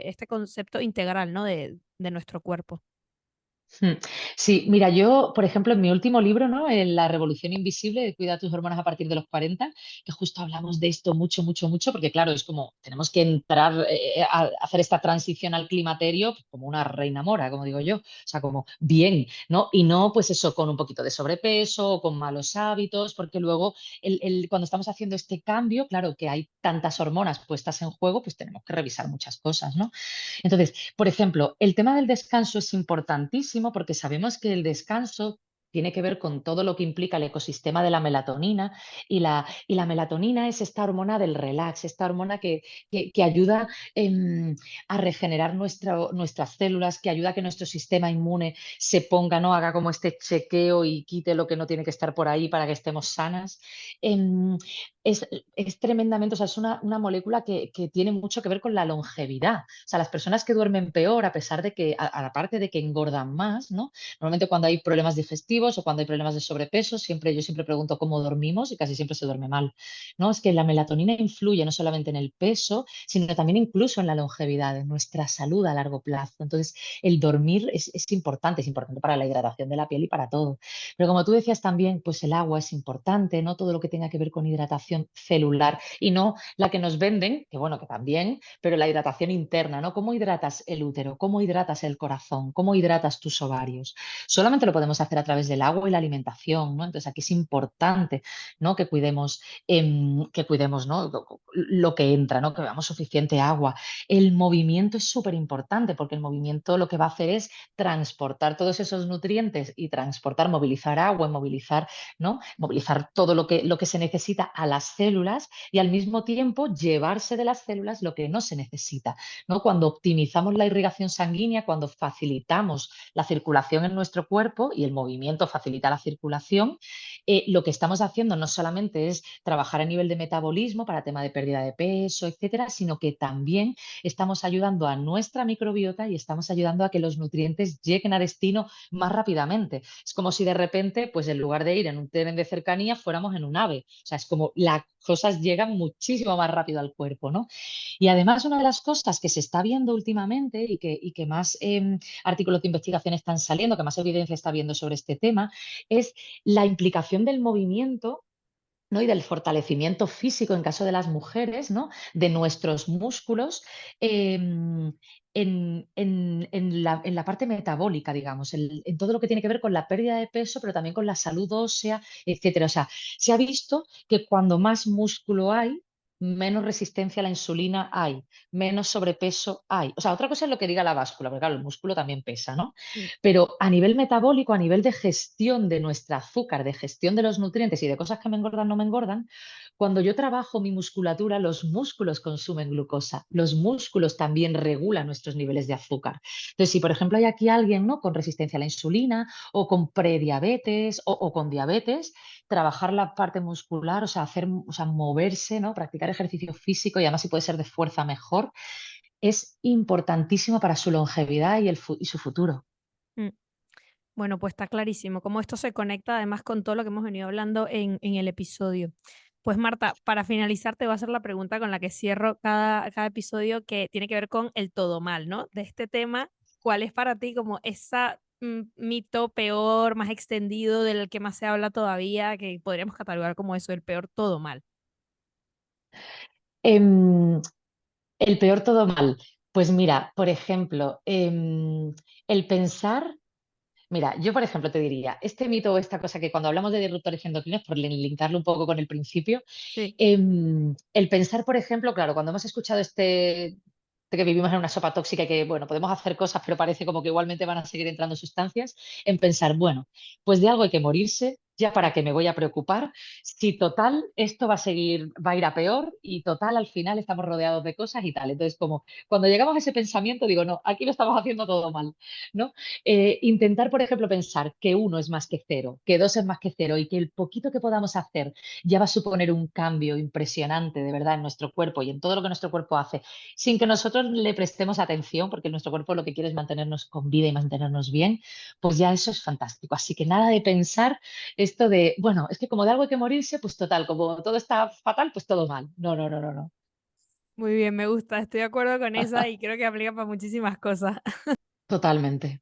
este concepto integral, ¿no? De nuestro cuerpo. Mm. Sí, mira, yo, por ejemplo, en mi último libro, ¿no? En La Revolución Invisible de Cuida tus hormonas a partir de los 40, que justo hablamos de esto mucho, mucho, mucho, porque claro, es como tenemos que entrar a hacer esta transición al climaterio pues, como una reina mora, como digo yo, o sea, como bien, ¿no? Y no, pues eso, con un poquito de sobrepeso o con malos hábitos, porque luego cuando estamos haciendo este cambio, claro, que hay tantas hormonas puestas en juego, pues tenemos que revisar muchas cosas, ¿no? Entonces, por ejemplo, el tema del descanso es importantísimo porque sabemos que el descanso tiene que ver con todo lo que implica el ecosistema de la melatonina y la melatonina es esta hormona del relax, esta hormona que ayuda a regenerar nuestras células, que ayuda a que nuestro sistema inmune se ponga, ¿no? Haga como este chequeo y quite lo que no tiene que estar por ahí para que estemos sanas. Em, es, es tremendamente, o sea, es una molécula que tiene mucho que ver con la longevidad. O sea, las personas que duermen peor, a pesar de que, aparte de que engordan más, ¿no? Normalmente cuando hay problemas digestivos o cuando hay problemas de sobrepeso, yo siempre pregunto cómo dormimos y casi siempre se duerme mal, ¿no? Es que la melatonina influye no solamente en el peso, sino también incluso en la longevidad, en nuestra salud a largo plazo. Entonces, el dormir es importante para la hidratación de la piel y para todo. Pero como tú decías también, pues el agua es importante, ¿no? Todo lo que tenga que ver con hidratación celular y no la que nos venden, que bueno, que también, pero la hidratación interna, ¿no? ¿Cómo hidratas el útero? ¿Cómo hidratas el corazón? ¿Cómo hidratas tus ovarios? Solamente lo podemos hacer a través del agua y la alimentación, ¿no? Entonces aquí es importante, ¿no? Que cuidemos, ¿no? Lo que entra, ¿no? Que bebamos suficiente agua. El movimiento es súper importante porque el movimiento lo que va a hacer es transportar todos esos nutrientes y movilizar agua, movilizar, ¿no? Movilizar todo lo que se necesita a las células y al mismo tiempo llevarse de las células lo que no se necesita, ¿no? Cuando optimizamos la irrigación sanguínea, cuando facilitamos la circulación en nuestro cuerpo y el movimiento facilita la circulación, lo que estamos haciendo no solamente es trabajar a nivel de metabolismo para tema de pérdida de peso, etcétera, sino que también estamos ayudando a nuestra microbiota y estamos ayudando a que los nutrientes lleguen a destino más rápidamente. Es como si de repente, pues en lugar de ir en un tren de cercanía, fuéramos en un ave. O sea, es como las cosas llegan muchísimo más rápido al cuerpo, ¿no? Y además, una de las cosas que se está viendo últimamente y que más artículos de investigación están saliendo, que más evidencia está viendo sobre este tema, es la implicación del movimiento, ¿no? Y del fortalecimiento físico en caso de las mujeres, ¿no? De nuestros músculos en la parte metabólica, digamos, en todo lo que tiene que ver con la pérdida de peso, pero también con la salud ósea, etcétera. O sea, se ha visto que cuando más músculo hay, menos resistencia a la insulina hay, menos sobrepeso hay. O sea, otra cosa es lo que diga la báscula, porque claro, el músculo también pesa, ¿no? Sí. Pero a nivel metabólico, a nivel de gestión de nuestro azúcar, de gestión de los nutrientes y de cosas que me engordan, no me engordan, cuando yo trabajo mi musculatura, los músculos consumen glucosa, los músculos también regulan nuestros niveles de azúcar. Entonces, si por ejemplo hay aquí alguien, ¿no?, con resistencia a la insulina o con prediabetes o con diabetes, trabajar la parte muscular, o sea, o sea, moverse, ¿no?, practicar ejercicio físico y además si puede ser de fuerza mejor, es importantísimo para su longevidad y su futuro. Mm. Bueno, pues está clarísimo cómo esto se conecta además con todo lo que hemos venido hablando en el episodio. Pues Marta, para finalizar te voy a hacer la pregunta con la que cierro cada episodio que tiene que ver con el todo mal, ¿no? De este tema, ¿cuál es para ti como esa mito peor, más extendido, del que más se habla todavía, que podríamos catalogar como eso, el peor todo mal? Em, el peor todo mal. Pues mira, por ejemplo, el pensar. Mira, yo por ejemplo te diría, este mito o esta cosa que cuando hablamos de disruptores endocrinos, por linkarlo un poco con el principio, Sí. el pensar, por ejemplo, claro, cuando hemos escuchado de que vivimos en una sopa tóxica y que, bueno, podemos hacer cosas, pero parece como que igualmente van a seguir entrando sustancias, en pensar, bueno, pues de algo hay que morirse, ya para Sí. qué me voy a preocupar, si total esto va a seguir, va a ir a peor y total al final estamos rodeados de cosas y tal. Entonces, como cuando llegamos a ese pensamiento, digo, no, aquí lo estamos haciendo todo mal, ¿no? Intentar, por ejemplo, pensar que uno es más que cero, que dos es más que cero y que el poquito que podamos hacer ya va a suponer un cambio impresionante de verdad en nuestro cuerpo y en todo lo que nuestro cuerpo hace, sin que nosotros le prestemos atención, porque nuestro cuerpo lo que quiere es mantenernos con vida y mantenernos bien, pues ya eso es fantástico. Así que nada de pensar esto de, bueno, es que como de algo hay que morirse, pues total, como todo está fatal, pues todo mal. No, no, no, no, no. Muy bien, me gusta, estoy de acuerdo con esa y creo que aplica para muchísimas cosas. Totalmente.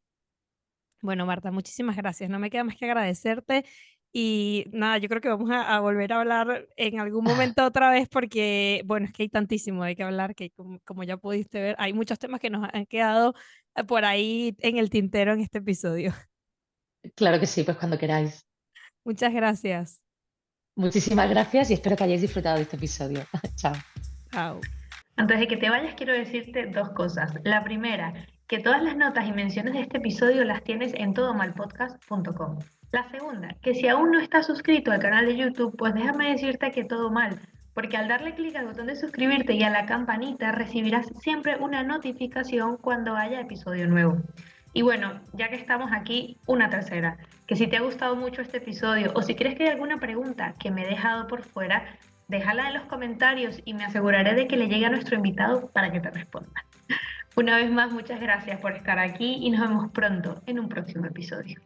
Bueno, Marta, muchísimas gracias. No me queda más que agradecerte. Y nada, yo creo que vamos a volver a hablar en algún momento otra vez porque, bueno, es que hay tantísimo de qué hablar que como ya pudiste ver, hay muchos temas que nos han quedado por ahí en el tintero en este episodio. Claro que sí, pues cuando queráis. Muchas gracias. Muchísimas gracias y espero que hayáis disfrutado de este episodio. Chao. Chao. Antes de que te vayas, quiero decirte dos cosas. La primera, que todas las notas y menciones de este episodio las tienes en todomalpodcast.com. La segunda, que si aún no estás suscrito al canal de YouTube, pues déjame decirte que todo mal, porque al darle clic al botón de suscribirte y a la campanita recibirás siempre una notificación cuando haya episodio nuevo. Y bueno, ya que estamos aquí, una tercera, que si te ha gustado mucho este episodio o si crees que hay alguna pregunta que me he dejado por fuera, déjala en los comentarios y me aseguraré de que le llegue a nuestro invitado para que te responda. Una vez más, muchas gracias por estar aquí y nos vemos pronto en un próximo episodio.